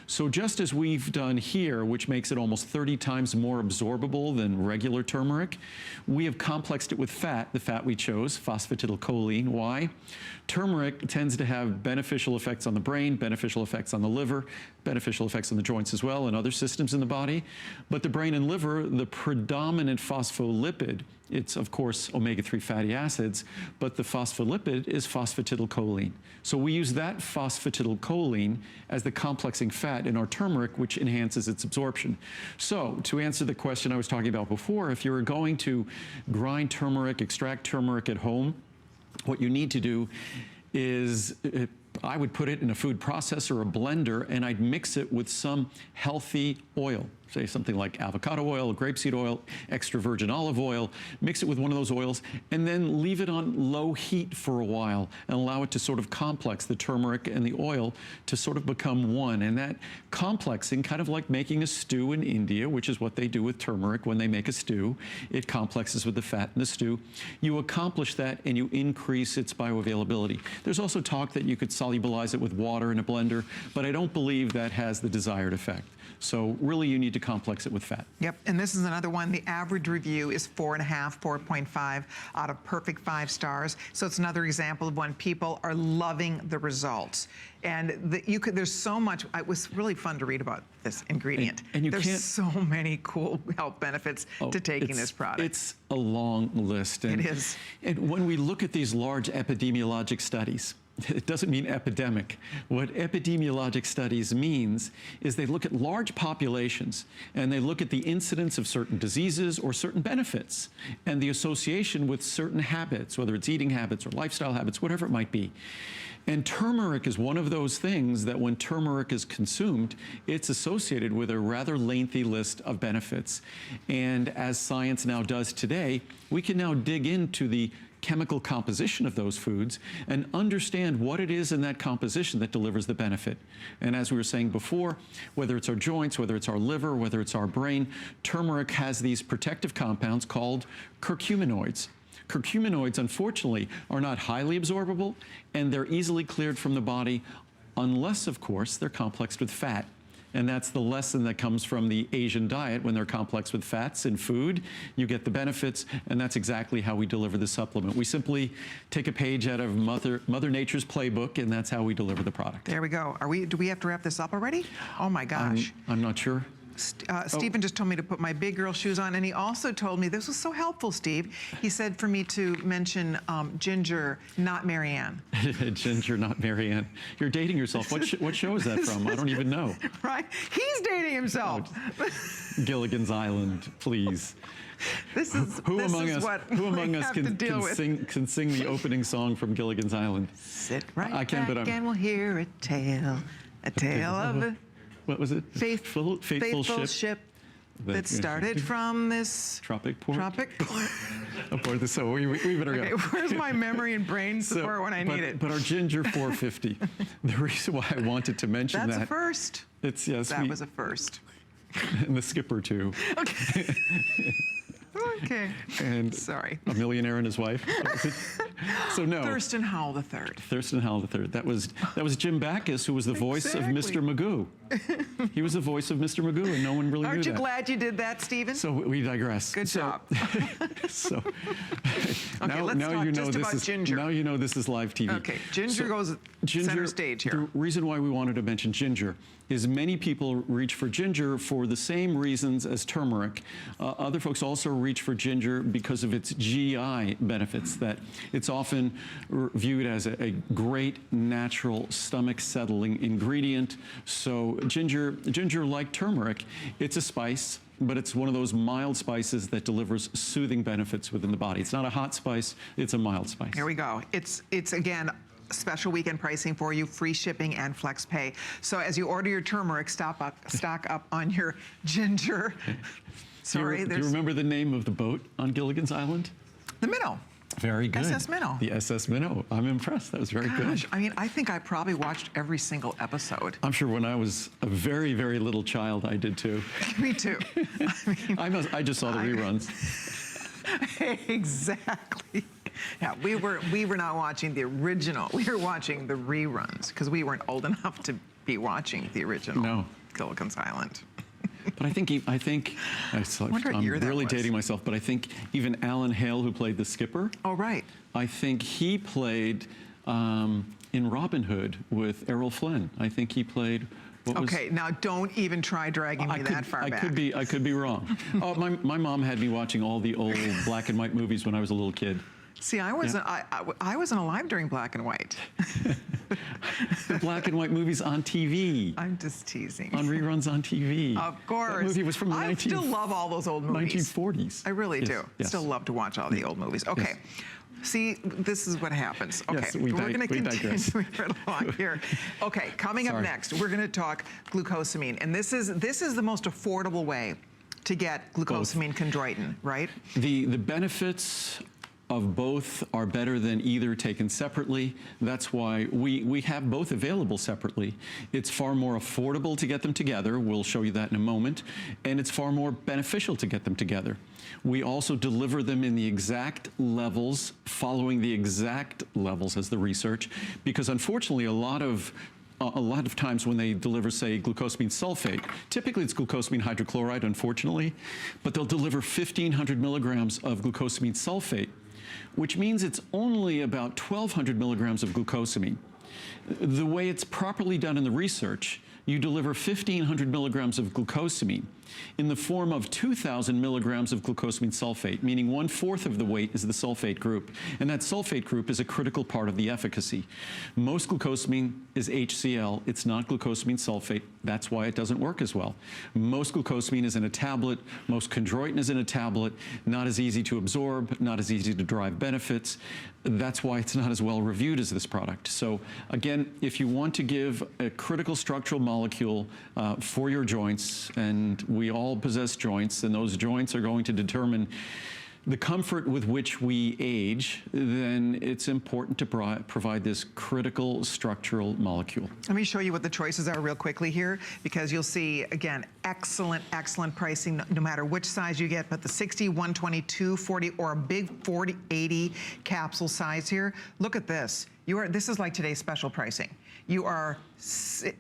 C: So just as we've done here, which makes it almost 30 times more absorbable than regular turmeric, we have complexed it with fat, the fat we chose, phosphatidylcholine. Why? Turmeric tends to have beneficial effects on the brain, beneficial effects on the liver, beneficial effects on the joints as well, and other systems in the body. But the brain and liver, the predominant phospholipid, it's of course omega-3 fatty acids, but the phospholipid is phosphatidylcholine. So we use that phosphatidylcholine as the complexing fat in our turmeric, which enhances its absorption. So to answer the question I was talking about before, if you're going to grind turmeric, extract turmeric at home, what you need to do is, I would put it in a food processor or a blender, and I'd mix it with some healthy oil, say something like avocado oil, grapeseed oil, extra virgin olive oil, mix it with one of those oils, and then leave it on low heat for a while and allow it to sort of complex, the turmeric and the oil to sort of become one. And that complexing, kind of like making a stew in India, which is what they do with turmeric when they make a stew, it complexes with the fat in the stew. You accomplish that and you increase its bioavailability. There's also talk that you could solubilize it with water in a blender, but I don't believe that has the desired effect. So really you need to complex it with fat.
B: Yep, and this is another one. The average review is 4.5, 4.5 out of perfect 5 stars. So it's another example of when people are loving the results. And there's so much. It was really fun to read about this ingredient.
C: And
B: there's so many cool health benefits to taking this product.
C: It's a long list. And,
B: it is.
C: And when we look at these large epidemiologic studies, it doesn't mean epidemic. What epidemiologic studies means is they look at large populations and they look at the incidence of certain diseases or certain benefits and the association with certain habits, whether it's eating habits or lifestyle habits, whatever it might be. And turmeric is one of those things that when turmeric is consumed, it's associated with a rather lengthy list of benefits. And as science now does today, we can now dig into the chemical composition of those foods and understand what it is in that composition that delivers the benefit. And as we were saying before, whether it's our joints, whether it's our liver, whether it's our brain, turmeric has these protective compounds called curcuminoids. Curcuminoids, unfortunately, are not highly absorbable, and they're easily cleared from the body unless, of course, they're complexed with fat. And that's the lesson that comes from the Asian diet. When they're complex with fats in food, you get the benefits, and that's exactly how we deliver the supplement. We simply take a page out of Mother Nature's playbook, and that's how we deliver the product.
B: There we go. Do we have to wrap this up already? Oh my gosh.
C: I'm not sure.
B: Stephen just told me to put my big girl shoes on, and he also told me, this was so helpful, Steve. He said for me to mention Ginger, not Marianne.
C: Ginger, not Marianne. You're dating yourself. What show is that from? I don't even know.
B: Right? He's dating himself.
C: Gilligan's Island, please.
B: Who among us
C: can sing the opening song from Gilligan's Island?
B: Sit right
C: I can,
B: back and we'll hear a tale of a
C: what was it?
B: Faithful ship that started from this
C: tropic port. So we better
B: go. Okay, where's my memory and brain support when I need it?
C: But our Ginger 450. The reason why I wanted to mention
B: that's a first.
C: It's yes.
B: That was a first.
C: And the skipper too.
B: Okay. Okay.
C: And
B: sorry.
C: A Millionaire and His Wife. So no.
B: Thurston Howell III.
C: Thurston Howell III. That was Jim Backus, who was the voice of Mr. Magoo. He was the voice of Mr. Magoo, and no one really knew that.
B: Aren't you glad you did that, Stephen?
C: So we digress.
B: Good job.
C: So
B: okay, let's talk just about Ginger.
C: Now you know this is live TV.
B: Okay, Ginger goes center stage here.
C: The reason why we wanted to mention Ginger is many people reach for Ginger for the same reasons as turmeric. Other folks also reach for Ginger because of its GI benefits, that it's often viewed as a great natural stomach settling ingredient. So Ginger, like turmeric, it's a spice, but it's one of those mild spices that delivers soothing benefits within the body. It's not a hot spice, it's a mild spice.
B: Here we go. It's again, special weekend pricing for you, free shipping and flex pay. So as you order your turmeric, stock up on your Ginger. Sorry,
C: do you remember the name of the boat on Gilligan's Island?
B: The Minnow.
C: Very good.
B: SS Minnow.
C: The SS Minnow. I'm impressed. That was very good.
B: I mean, I think I probably watched every single episode.
C: I'm sure when I was a very, very little child, I did too.
B: Me too.
C: I just saw the reruns.
B: Exactly. Yeah, we were not watching the original. We were watching the reruns because we weren't old enough to be watching the original Gilligan's Island.
C: But I think I'm really dating myself, but I think even Alan Hale, who played the skipper.
B: Oh, right.
C: I think he played in Robin Hood with Errol Flynn. I think he played.
B: Okay, now don't even try dragging me that far back.
C: I could be wrong. My mom had me watching all the old black and white movies when I was a little kid.
B: See, I wasn't alive during black and white.
C: The black and white movies on TV.
B: I'm just teasing.
C: On reruns on TV.
B: Of course.
C: That movie was from the
B: I still love all those old movies.
C: 1940s.
B: I really do.
C: Yes.
B: Still love to watch all the old movies. Okay. Yes. See, this is what happens. Okay,
C: yes,
B: we're going to continue right along here. Okay, coming up next, we're going to talk glucosamine, and this is the most affordable way to get glucosamine chondroitin, right?
C: The benefits of both are better than either taken separately. That's why we have both available separately. It's far more affordable to get them together. We'll show you that in a moment. And it's far more beneficial to get them together. We also deliver them in the exact levels, following the exact levels as the research, because unfortunately a lot of times when they deliver, say, glucosamine sulfate, typically it's glucosamine hydrochloride, unfortunately, but they'll deliver 1,500 milligrams of glucosamine sulfate, which means it's only about 1,200 milligrams of glucosamine. The way it's properly done in the research, you deliver 1,500 milligrams of glucosamine, in the form of 2,000 milligrams of glucosamine sulfate, meaning 1/4 of the weight is the sulfate group. And that sulfate group is a critical part of the efficacy. Most glucosamine is HCl. It's not glucosamine sulfate. That's why it doesn't work as well. Most glucosamine is in a tablet. Most chondroitin is in a tablet. Not as easy to absorb, not as easy to derive benefits. That's why it's not as well reviewed as this product. So again, if you want to give a critical structural molecule for your joints, and we all possess joints, and those joints are going to determine the comfort with which we age, then it's important to provide this critical structural molecule.
B: Let me show you what the choices are real quickly here, because you'll see, again, excellent, excellent pricing no matter which size you get, but the 60, 122, 40, or a big 40, 80 capsule size here. Look at this. This is like today's special pricing. You're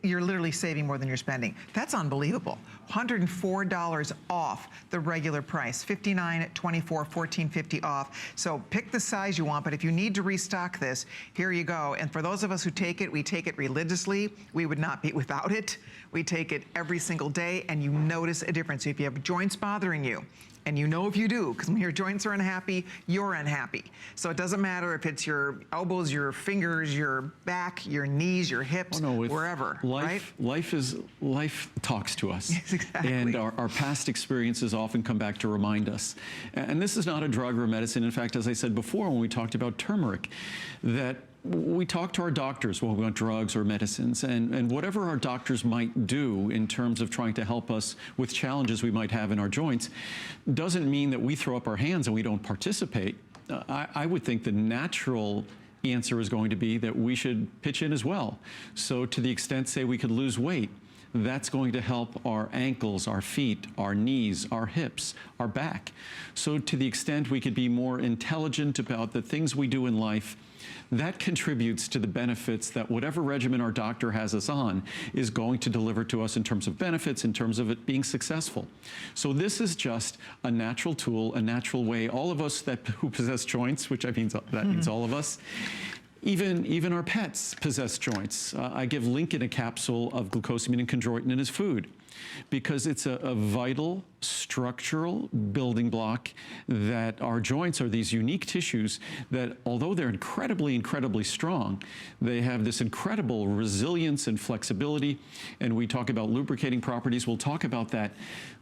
B: literally saving more than you're spending. That's unbelievable. $104 off the regular price. $59, $24, $14.50 off. So pick the size you want, but if you need to restock this, here you go. And for those of us who take it, we take it religiously. We would not be without it. We take it every single day, and you notice a difference. If you have joints bothering you, and you know if you do, because when your joints are unhappy, you're unhappy. So it doesn't matter if it's your elbows, your fingers, your back, your knees, your hips, wherever, right?
C: Life talks to us.
B: Yes, exactly.
C: And our past experiences often come back to remind us. And this is not a drug or a medicine. In fact, as I said before when we talked about turmeric, that we talk to our doctors when we want drugs or medicines, and whatever our doctors might do in terms of trying to help us with challenges we might have in our joints doesn't mean that we throw up our hands and we don't participate. I would think the natural answer is going to be that we should pitch in as well. So to the extent, say, we could lose weight, that's going to help our ankles, our feet, our knees, our hips, our back. So to the extent we could be more intelligent about the things we do in life, that contributes to the benefits that whatever regimen our doctor has us on is going to deliver to us in terms of benefits, in terms of it being successful. So this is just a natural tool, a natural way. All of us who possess joints, which means all of us, even our pets possess joints. I give Lincoln a capsule of glucosamine and chondroitin in his food because it's a vital structural building block, that our joints are these unique tissues that, although they're incredibly, incredibly strong, they have this incredible resilience and flexibility. And we talk about lubricating properties. We'll talk about that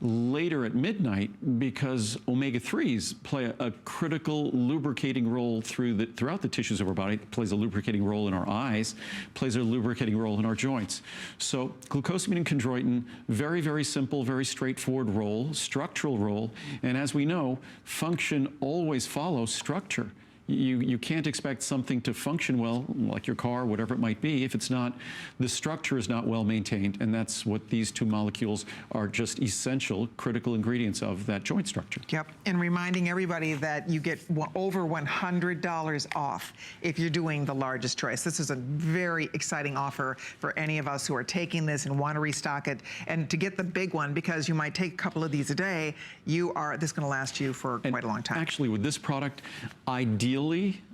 C: later at midnight, because omega-3s play a critical lubricating role throughout the tissues of our body. It plays a lubricating role in our eyes, plays a lubricating role in our joints. So glucosamine and chondroitin, very, very simple, very straightforward role, structural role, and as we know, function always follows structure. You can't expect something to function well, like your car, whatever it might be, if the structure is not well maintained, and that's what these two molecules are, just essential, critical ingredients of that joint structure.
B: Yep, and reminding everybody that you get over $100 off if you're doing the largest choice. This is a very exciting offer for any of us who are taking this and want to restock it, and to get the big one, because you might take a couple of these a day, this is going to last you for quite a long time.
C: Actually, with this product, ideally,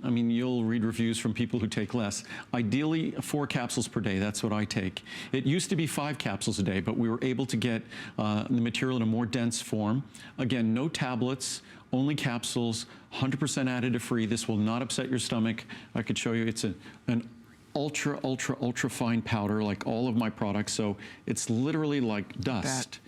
C: I mean, you'll read reviews from people who take less. Ideally, 4 capsules per day, that's what I take. It used to be 5 capsules a day, but we were able to get the material in a more dense form. Again, no tablets, only capsules, 100% additive free. This will not upset your stomach. I could show you, it's an ultra, ultra, ultra fine powder like all of my products, so it's literally like dust.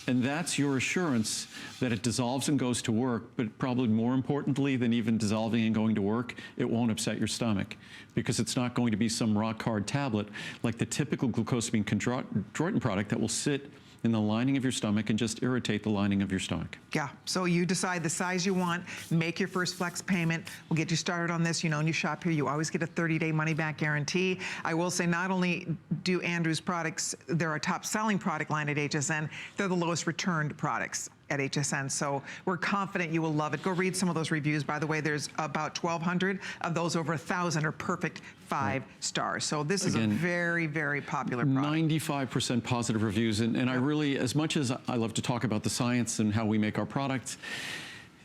C: And that's your assurance that it dissolves and goes to work, but probably more importantly than even dissolving and going to work, it won't upset your stomach, because it's not going to be some rock-hard tablet like the typical glucosamine chondroitin product that will sit in the lining of your stomach and just irritate the lining of your stomach.
B: Yeah, so you decide the size you want, make your first flex payment. We'll get you started on this. You know, when you shop here, you always get a 30-day money-back guarantee. I will say, not only do Andrew's products, they're a top-selling product line at HSN, they're the lowest returned products at HSN, so we're confident you will love it. Go read some of those reviews. By the way, there's about 1,200 of those. Over 1,000 are perfect 5 stars. So this is a very, very popular product.
C: 95% positive reviews, and I really, as much as I love to talk about the science and how we make our products,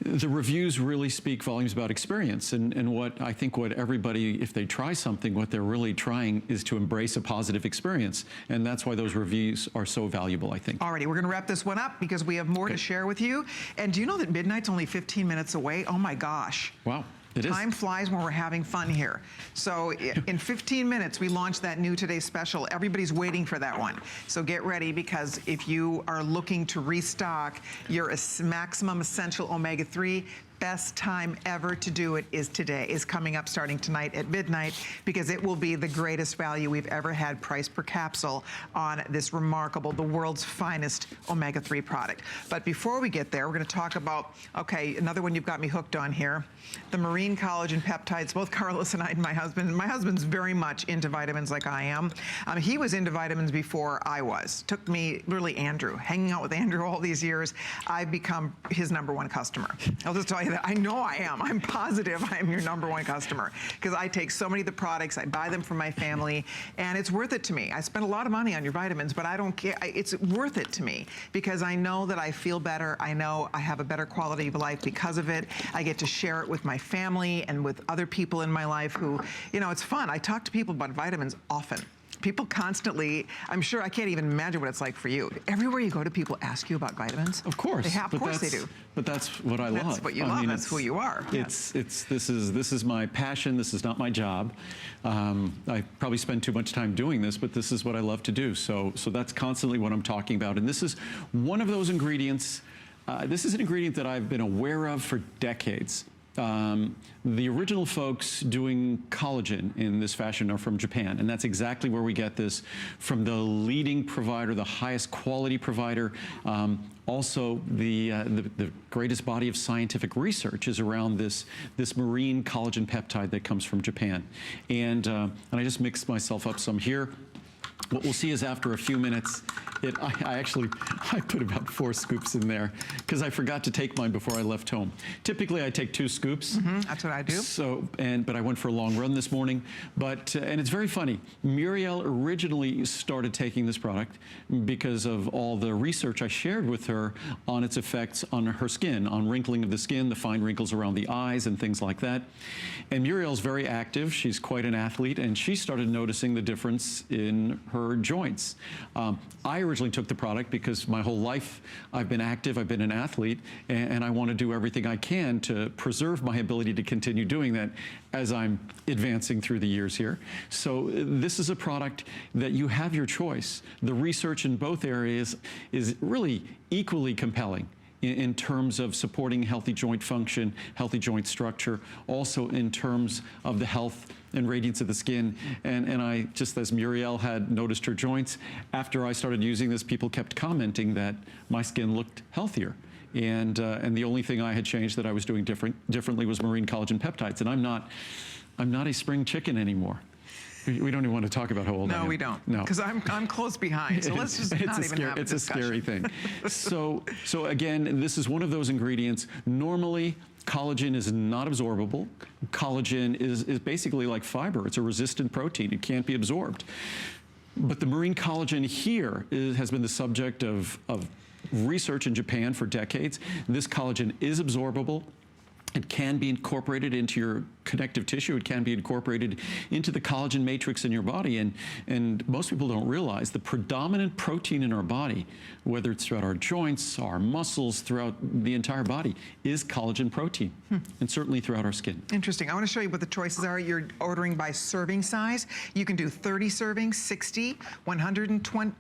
C: the reviews really speak volumes about experience, and what I think what everybody, if they try something, what they're really trying is to embrace a positive experience, and that's why those reviews are so valuable, I think.
B: Alrighty, we're going to wrap this one up because we have more to share with you. And do you know that midnight's only 15 minutes away? Oh my gosh.
C: Wow. It is.
B: Time flies when we're having fun here. So in 15 minutes, we launch that new Today Special. Everybody's waiting for that one. So get ready, because if you are looking to restock your Maximum Essential Omega-3, best time ever to do it is today, is coming up starting tonight at midnight, because it will be the greatest value we've ever had price per capsule on this remarkable, the world's finest omega-3 product. But before we get there, we're going to talk about, okay, another one you've got me hooked on here, the marine collagen peptides. Both Carlos and I and my husband's very much into vitamins like I am. He was into vitamins before I was. Took me, really Andrew, hanging out with Andrew all these years, I've become his #1 customer. I'll just tell you that. I know I am. I'm positive I am your #1 customer, because I take so many of the products, I buy them for my family, and it's worth it to me. I spend a lot of money on your vitamins, but I don't care. It's worth it to me, because I know that I feel better. I know I have a better quality of life because of it. I get to share it with my family and with other people in my life who, you know, it's fun. I talk to people about vitamins often. People constantly, I'm sure, I can't even imagine what it's like for you. Everywhere you go, do people ask you about vitamins?
C: Of course.
B: Of course they do.
C: But that's what I love.
B: That's what you love. That's who you are.
C: This is my passion. This is not my job. I probably spend too much time doing this, but this is what I love to do. So that's constantly what I'm talking about. And this is one of those ingredients. This is an ingredient that I've been aware of for decades. The original folks doing collagen in this fashion are from Japan, and that's exactly where we get this, from the leading provider, the highest quality provider. Also, the greatest body of scientific research is around this marine collagen peptide that comes from Japan. And I just mixed myself up some here. What we'll see is after a few minutes, I put about 4 scoops in there because I forgot to take mine before I left home. Typically, I take 2 scoops.
B: That's what I do.
C: But I went for a long run this morning. And it's very funny. Muriel originally started taking this product because of all the research I shared with her on its effects on her skin, on wrinkling of the skin, the fine wrinkles around the eyes and things like that. And Muriel's very active. She's quite an athlete, and she started noticing the difference in her joints. I originally took the product because my whole life I've been active, I've been an athlete, and I want to do everything I can to preserve my ability to continue doing that as I'm advancing through the years here. So this is a product that you have your choice. The research in both areas is really equally compelling in terms of supporting healthy joint function, healthy joint structure, also in terms of the health and radiance of the skin. And I, just as Muriel had noticed her joints, after I started using this, people kept commenting that my skin looked healthier. And the only thing I had changed that I was doing differently was marine collagen peptides. And I'm not a spring chicken anymore. We don't even want to talk about how old I am.
B: No, we don't.
C: No,
B: because I'm close behind. So let's just not even have a discussion.
C: It's a scary thing. So again, this is one of those ingredients. Normally, collagen is not absorbable. Collagen is basically like fiber. It's a resistant protein. It can't be absorbed. But the marine collagen here has been the subject of research in Japan for decades. This collagen is absorbable. It can be incorporated into your connective tissue. It can be incorporated into the collagen matrix in your body. And most people don't realize the predominant protein in our body, whether it's throughout our joints, our muscles, throughout the entire body, is collagen protein, and certainly throughout our skin.
B: Interesting. I want to show you what the choices are. You're ordering by serving size. You can do 30 servings, 60, 120,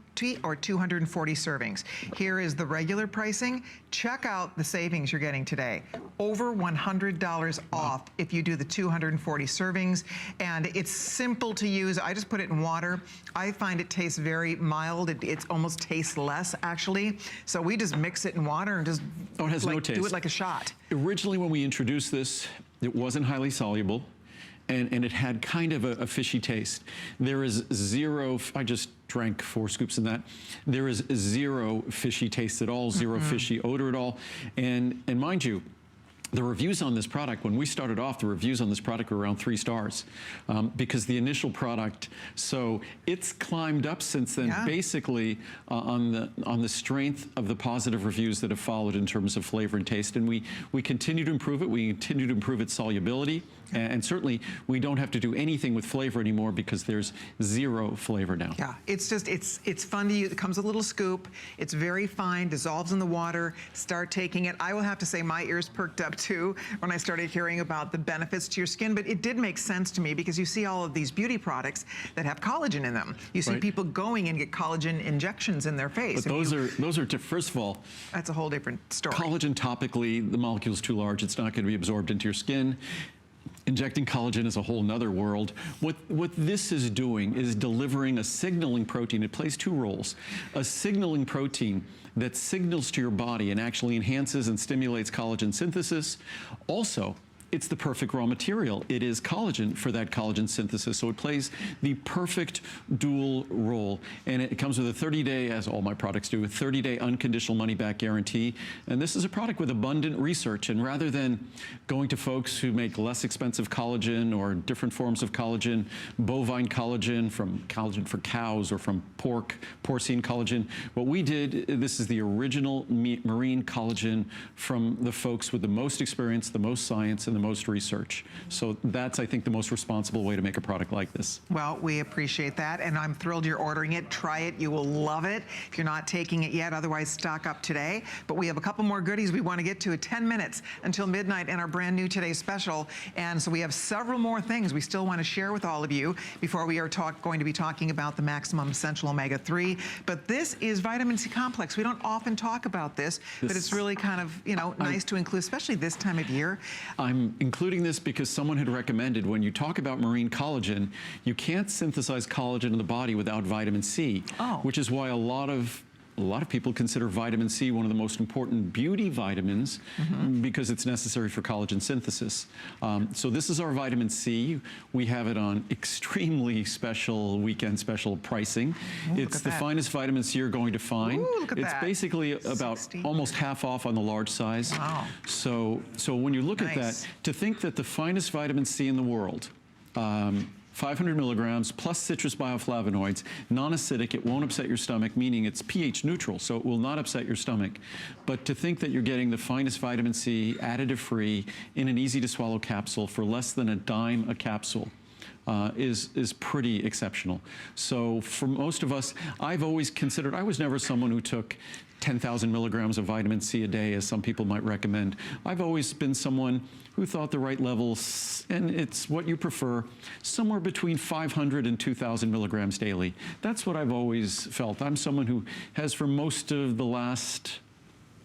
B: or 240 servings. Here is the regular pricing. Check out the savings you're getting today. Over $100 off if you do the 240 servings. And it's simple to use. I just put it in water. I find it tastes very mild. It almost tastes less, actually. So we just mix it in water and just
C: it has no taste.
B: Do it like a shot.
C: Originally, when we introduced this, it wasn't highly soluble. And it had kind of a fishy taste. There is zero, I just drank 4 scoops in that. There is zero fishy taste at all, zero fishy odor at all. And mind you, the reviews on this product, when we started off, the reviews on this product were around 3 stars because the initial product, so it's climbed up since then, basically on the strength of the positive reviews that have followed in terms of flavor and taste. And we continue to improve it. We continue to improve its solubility. And certainly, we don't have to do anything with flavor anymore because there's 0 flavor now.
B: Yeah, it's just, it's fun to use. It comes with a little scoop. It's very fine, dissolves in the water. Start taking it. I will have to say my ears perked up too when I started hearing about the benefits to your skin, but it did make sense to me because you see all of these beauty products that have collagen in them. You see people going and get collagen injections in their face.
C: But those are, first of all,
B: that's a whole different story.
C: Collagen topically, the molecule's too large. It's not going to be absorbed into your skin. Injecting collagen is a whole nother world. What this is doing is delivering a signaling protein. It plays 2 roles. A signaling protein that signals to your body and actually enhances and stimulates collagen synthesis. Also, it's the perfect raw material. It is collagen for that collagen synthesis. So it plays the perfect dual role. And it comes with a 30-day, as all my products do, a 30-day unconditional money-back guarantee. And this is a product with abundant research. And rather than going to folks who make less expensive collagen or different forms of collagen, bovine collagen from collagen for cows or from pork, porcine collagen, what we did, this is the original marine collagen from the folks with the most experience, the most science, and the most research. So that's, I think, the most responsible way to make a product like this.
B: Well, we appreciate that, and I'm thrilled you're ordering it. Try it. You will love it if you're not taking it yet. Otherwise, stock up today. But we have a couple more goodies we want to get to at 10 minutes until midnight in our brand new Today Special. And so we have several more things we still want to share with all of you before we are going to be talking about the Maximum Essential Omega-3. But this is vitamin C complex. We don't often talk about this, but it's really kind of, nice to include, especially this time of year.
C: I'm including this because someone had recommended when you talk about marine collagen, you can't synthesize collagen in the body without vitamin C, which is why a lot of people consider vitamin C one of the most important beauty vitamins because it's necessary for collagen synthesis. So this is our vitamin C. We have it on extremely special weekend special pricing. It's the finest vitamin C you're going to find.
B: Ooh, look at
C: it's
B: that.
C: basically about
B: 60.
C: almost half off on the large size.
B: Wow.
C: So when you look at that, to think that the finest vitamin C in the world, 500 milligrams plus citrus bioflavonoids, non-acidic, it won't upset your stomach, meaning it's pH neutral, so it will not upset your stomach. But to think that you're getting the finest vitamin C, additive-free, in an easy-to-swallow capsule for less than $0.10 a capsule is pretty exceptional. So for most of us, I've always considered, I was never someone who took 10,000 milligrams of vitamin C a day, as some people might recommend. I've always been someone who thought the right levels, and it's what you prefer, somewhere between 500 and 2,000 milligrams daily. That's what I've always felt. I'm someone who has, for most of the last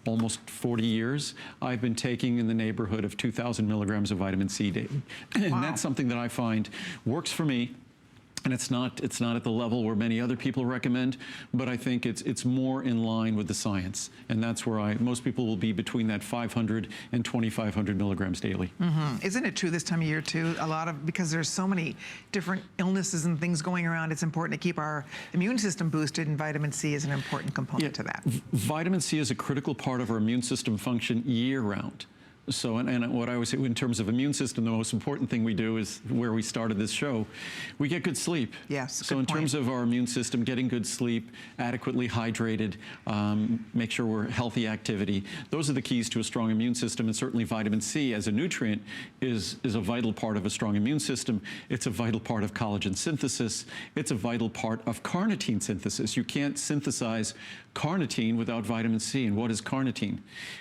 C: almost 40 years, I've been taking in the neighborhood of 2,000 milligrams of vitamin C daily. And that's something that I find works for me. And it's not at the level where many other people recommend, but I think it's more in line with the science. And that's where most people will be between that 500 and 2,500 milligrams daily.
B: Isn't it true this time of year too? Because there's so many different illnesses and things going around, it's important to keep our immune system boosted, and vitamin C is an important component to that.
C: Vitamin C is a critical part of our immune system function year-round. So, and what I always say in terms of immune system, the most important thing we do is where we started this show. We get good sleep.
B: Yes,
C: so in terms of our immune system, getting good sleep, adequately hydrated, make sure we're healthy activity. Those are the keys to a strong immune system. And certainly vitamin C as a nutrient is a vital part of a strong immune system. It's a vital part of collagen synthesis. It's a vital part of carnitine synthesis. You can't synthesize carnitine without vitamin C. And what is carnitine?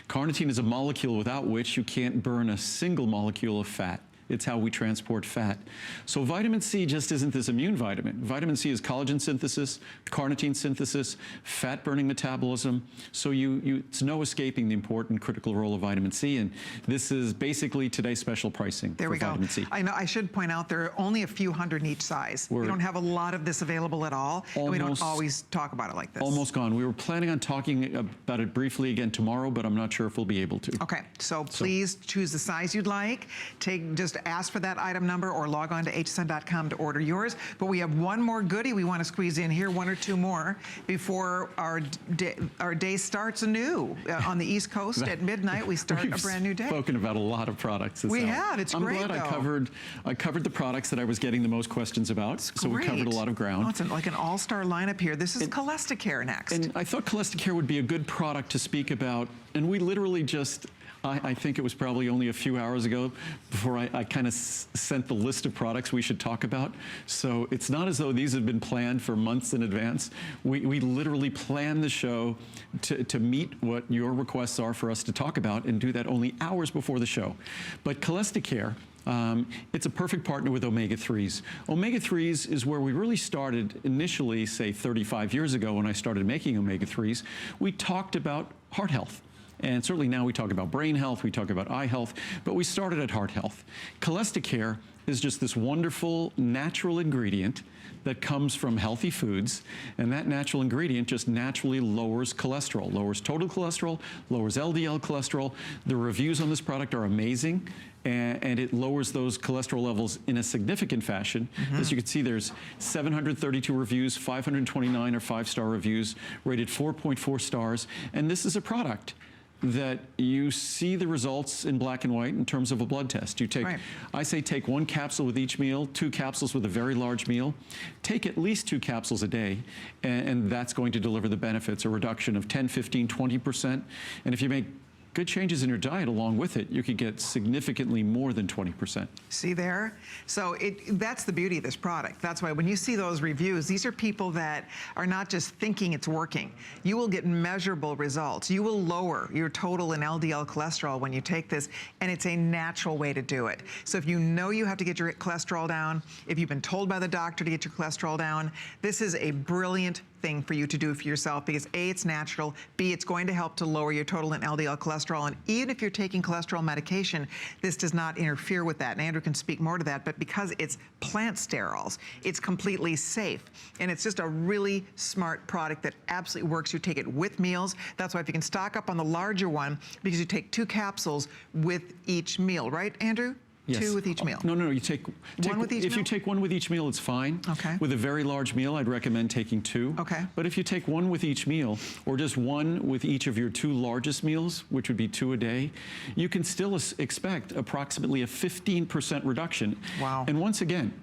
C: Carnitine is a molecule without which you can't burn a single molecule of fat. It's how we transport fat. So vitamin C just isn't this immune vitamin. Vitamin C is collagen synthesis, carnitine synthesis, fat-burning metabolism. So it's no escaping the important critical role of vitamin C. And this is basically today's special pricing for vitamin C.
B: I know. I should point out there are only a few hundred in each size. We don't have a lot of this available at all. And we don't always talk about it like this.
C: Almost gone. We were planning on talking about it briefly again tomorrow, but I'm not sure if we'll be able to.
B: Okay. So please choose the size you'd like. Just just ask for that item number or log on to hsn.com to order yours. But we have one more goodie we want to squeeze in here, one or two more, before our day starts anew. On the East Coast at midnight, we start a brand new day.
C: We've spoken about a lot of products this
B: We
C: hour.
B: have. It's great,
C: I'm glad
B: though.
C: I covered the products that I was getting the most questions about. So we covered a lot of ground.
B: Oh, it's like an all-star lineup here. This is Cholesticare next.
C: And I thought Cholesticare would be a good product to speak about. And we literally just, I think it was probably only a few hours ago before I kind of sent the list of products we should talk about. So it's not as though these have been planned for months in advance. We literally plan the show to meet what your requests are for us to talk about, and do that only hours before the show. But Cholesticare, it's a perfect partner with omega-3s. Omega-3s is where we really started initially, say 35 years ago when I started making omega-3s. We talked about heart health. And certainly now we talk about brain health, we talk about eye health, but we started at heart health. Cholesticare is just this wonderful natural ingredient that comes from healthy foods, and that natural ingredient just naturally lowers cholesterol, lowers total cholesterol, lowers LDL cholesterol. The reviews on this product are amazing, and it lowers those cholesterol levels in a significant fashion. As you can see, there's 732 reviews, 529 are 5-star reviews, rated 4.4 stars, and this is a product that you see the results in black and white in terms of a blood test. You take, I say take 1 capsule with each meal, 2 capsules with a very large meal. Take at least 2 capsules a day, and that's going to deliver the benefits, a reduction of 10, 15, 20%. And if you make good changes in your diet along with it, you could get significantly more than 20%.
B: See there? So that's the beauty of this product. That's why when you see those reviews, these are people that are not just thinking it's working. You will get measurable results. You will lower your total and LDL cholesterol when you take this, and it's a natural way to do it. So if you know you have to get your cholesterol down, if you've been told by the doctor to get your cholesterol down, this is a brilliant thing for you to do for yourself, because A, it's natural, B, it's going to help to lower your total and LDL cholesterol, and even if you're taking cholesterol medication, this does not interfere with that, and Andrew can speak more to that, but because it's plant sterols, it's completely safe, and it's just a really smart product that absolutely works. You take it with meals. That's why if you can stock up on the larger one, because you take 2 capsules with each meal, right, Andrew?
C: Yes.
B: 2 with each meal.
C: No, you take
B: one with each
C: if
B: meal?
C: you take 1 with each meal, it's fine.
B: Okay.
C: With a very large meal, I'd recommend taking 2.
B: Okay.
C: But if you take 1 with each meal, or just 1 with each of your 2 largest meals, which would be 2 a day, you can still expect approximately a 15% reduction.
B: Wow.
C: And once again,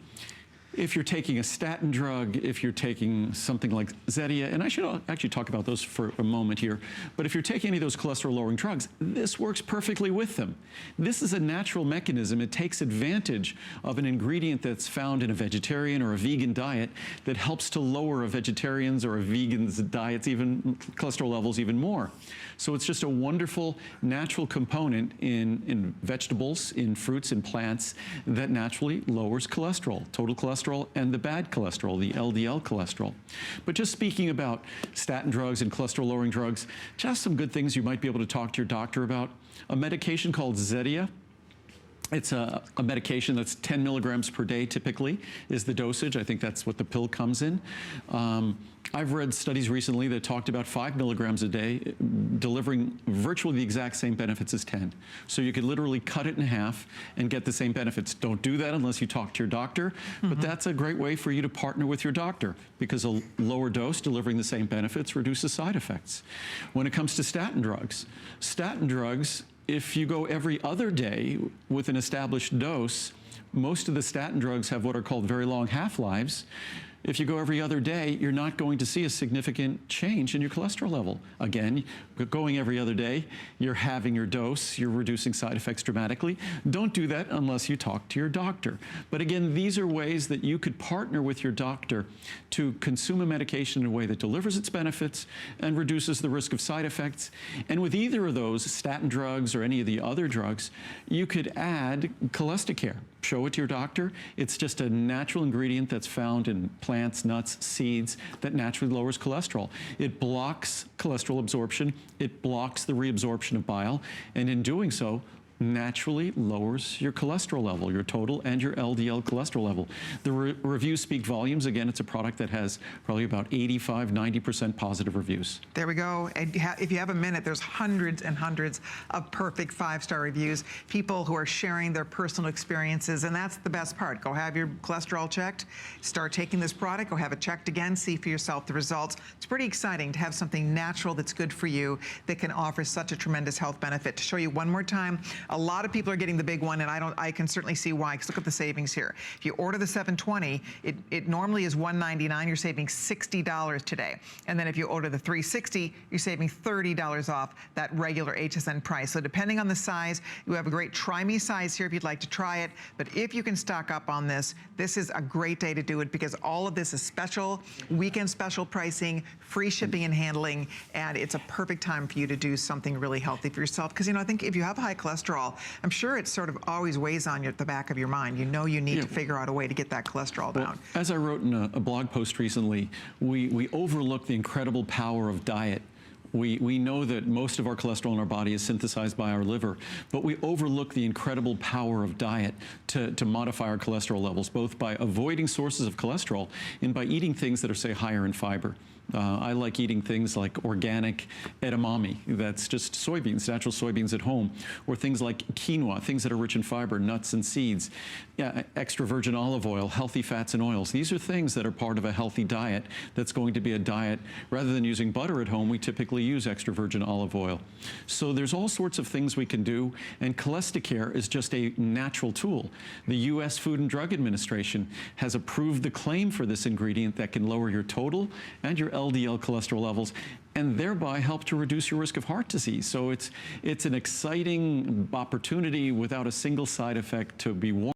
C: if you're taking a statin drug, if you're taking something like Zetia, and I should actually talk about those for a moment here, but if you're taking any of those cholesterol-lowering drugs, this works perfectly with them. This is a natural mechanism. It takes advantage of an ingredient that's found in a vegetarian or a vegan diet that helps to lower a vegetarian's or a vegan's diet's cholesterol levels even more. So it's just a wonderful natural component in vegetables, in fruits and plants that naturally lowers cholesterol, total cholesterol, and the bad cholesterol, the LDL cholesterol. But just speaking about statin drugs and cholesterol-lowering drugs, just some good things you might be able to talk to your doctor about. A medication called Zetia. It's a medication that's 10 milligrams per day typically is the dosage. I think that's what the pill comes in. I've read studies recently that talked about 5 milligrams a day delivering virtually the exact same benefits as 10. So you could literally cut it in half and get the same benefits. Don't do that unless you talk to your doctor, but that's a great way for you to partner with your doctor, because a lower dose delivering the same benefits reduces side effects. When it comes to statin drugs, if you go every other day with an established dose, most of the statin drugs have what are called very long half-lives. If you go every other day, you're not going to see a significant change in your cholesterol level. Again, going every other day, you're having your dose, you're reducing side effects dramatically. Don't do that unless you talk to your doctor. But again, these are ways that you could partner with your doctor to consume a medication in a way that delivers its benefits and reduces the risk of side effects. And with either of those, statin drugs or any of the other drugs, you could add Cholesticare. Show it to your doctor. It's just a natural ingredient that's found in plants, nuts, seeds that naturally lowers cholesterol. It blocks cholesterol absorption. It blocks the reabsorption of bile. And in doing so, naturally lowers your cholesterol level, your total and your LDL cholesterol level. The reviews speak volumes. Again, it's a product that has probably about 85–90% positive reviews.
B: There we go. And if you have a minute, there's hundreds and hundreds of perfect 5-star reviews, people who are sharing their personal experiences, and that's the best part. Go have your cholesterol checked, start taking this product, go have it checked again, see for yourself the results. It's pretty exciting to have something natural that's good for you that can offer such a tremendous health benefit. To show you one more time, a lot of people are getting the big one, and I can certainly see why, because look at the savings here. If you order the 720, it normally is $199. You're saving $60 today. And then if you order the 360, you're saving $30 off that regular HSN price. So depending on the size, you have a great try me size here if you'd like to try it. But if you can stock up on this, this is a great day to do it, because all of this is special, weekend special pricing, free shipping and handling, and it's a perfect time for you to do something really healthy for yourself. Because, you know, I think if you have high cholesterol, I'm sure it sort of always weighs on you at the back of your mind. You know you need to figure out a way to get that cholesterol down.
C: As I wrote in a blog post recently, we overlook the incredible power of diet. We know that most of our cholesterol in our body is synthesized by our liver, but we overlook the incredible power of diet to modify our cholesterol levels, both by avoiding sources of cholesterol and by eating things that are, say, higher in fiber. I like eating things like organic edamame, that's just soybeans, natural soybeans at home, or things like quinoa, things that are rich in fiber, nuts and seeds, extra virgin olive oil, healthy fats and oils. These are things that are part of a healthy diet that's going to be a diet. Rather than using butter at home, we typically use extra virgin olive oil. So there's all sorts of things we can do, and Cholesticare is just a natural tool. The U.S. Food and Drug Administration has approved the claim for this ingredient that can lower your total and your LDL cholesterol levels, and thereby help to reduce your risk of heart disease. So it's an exciting opportunity without a single side effect to be warned.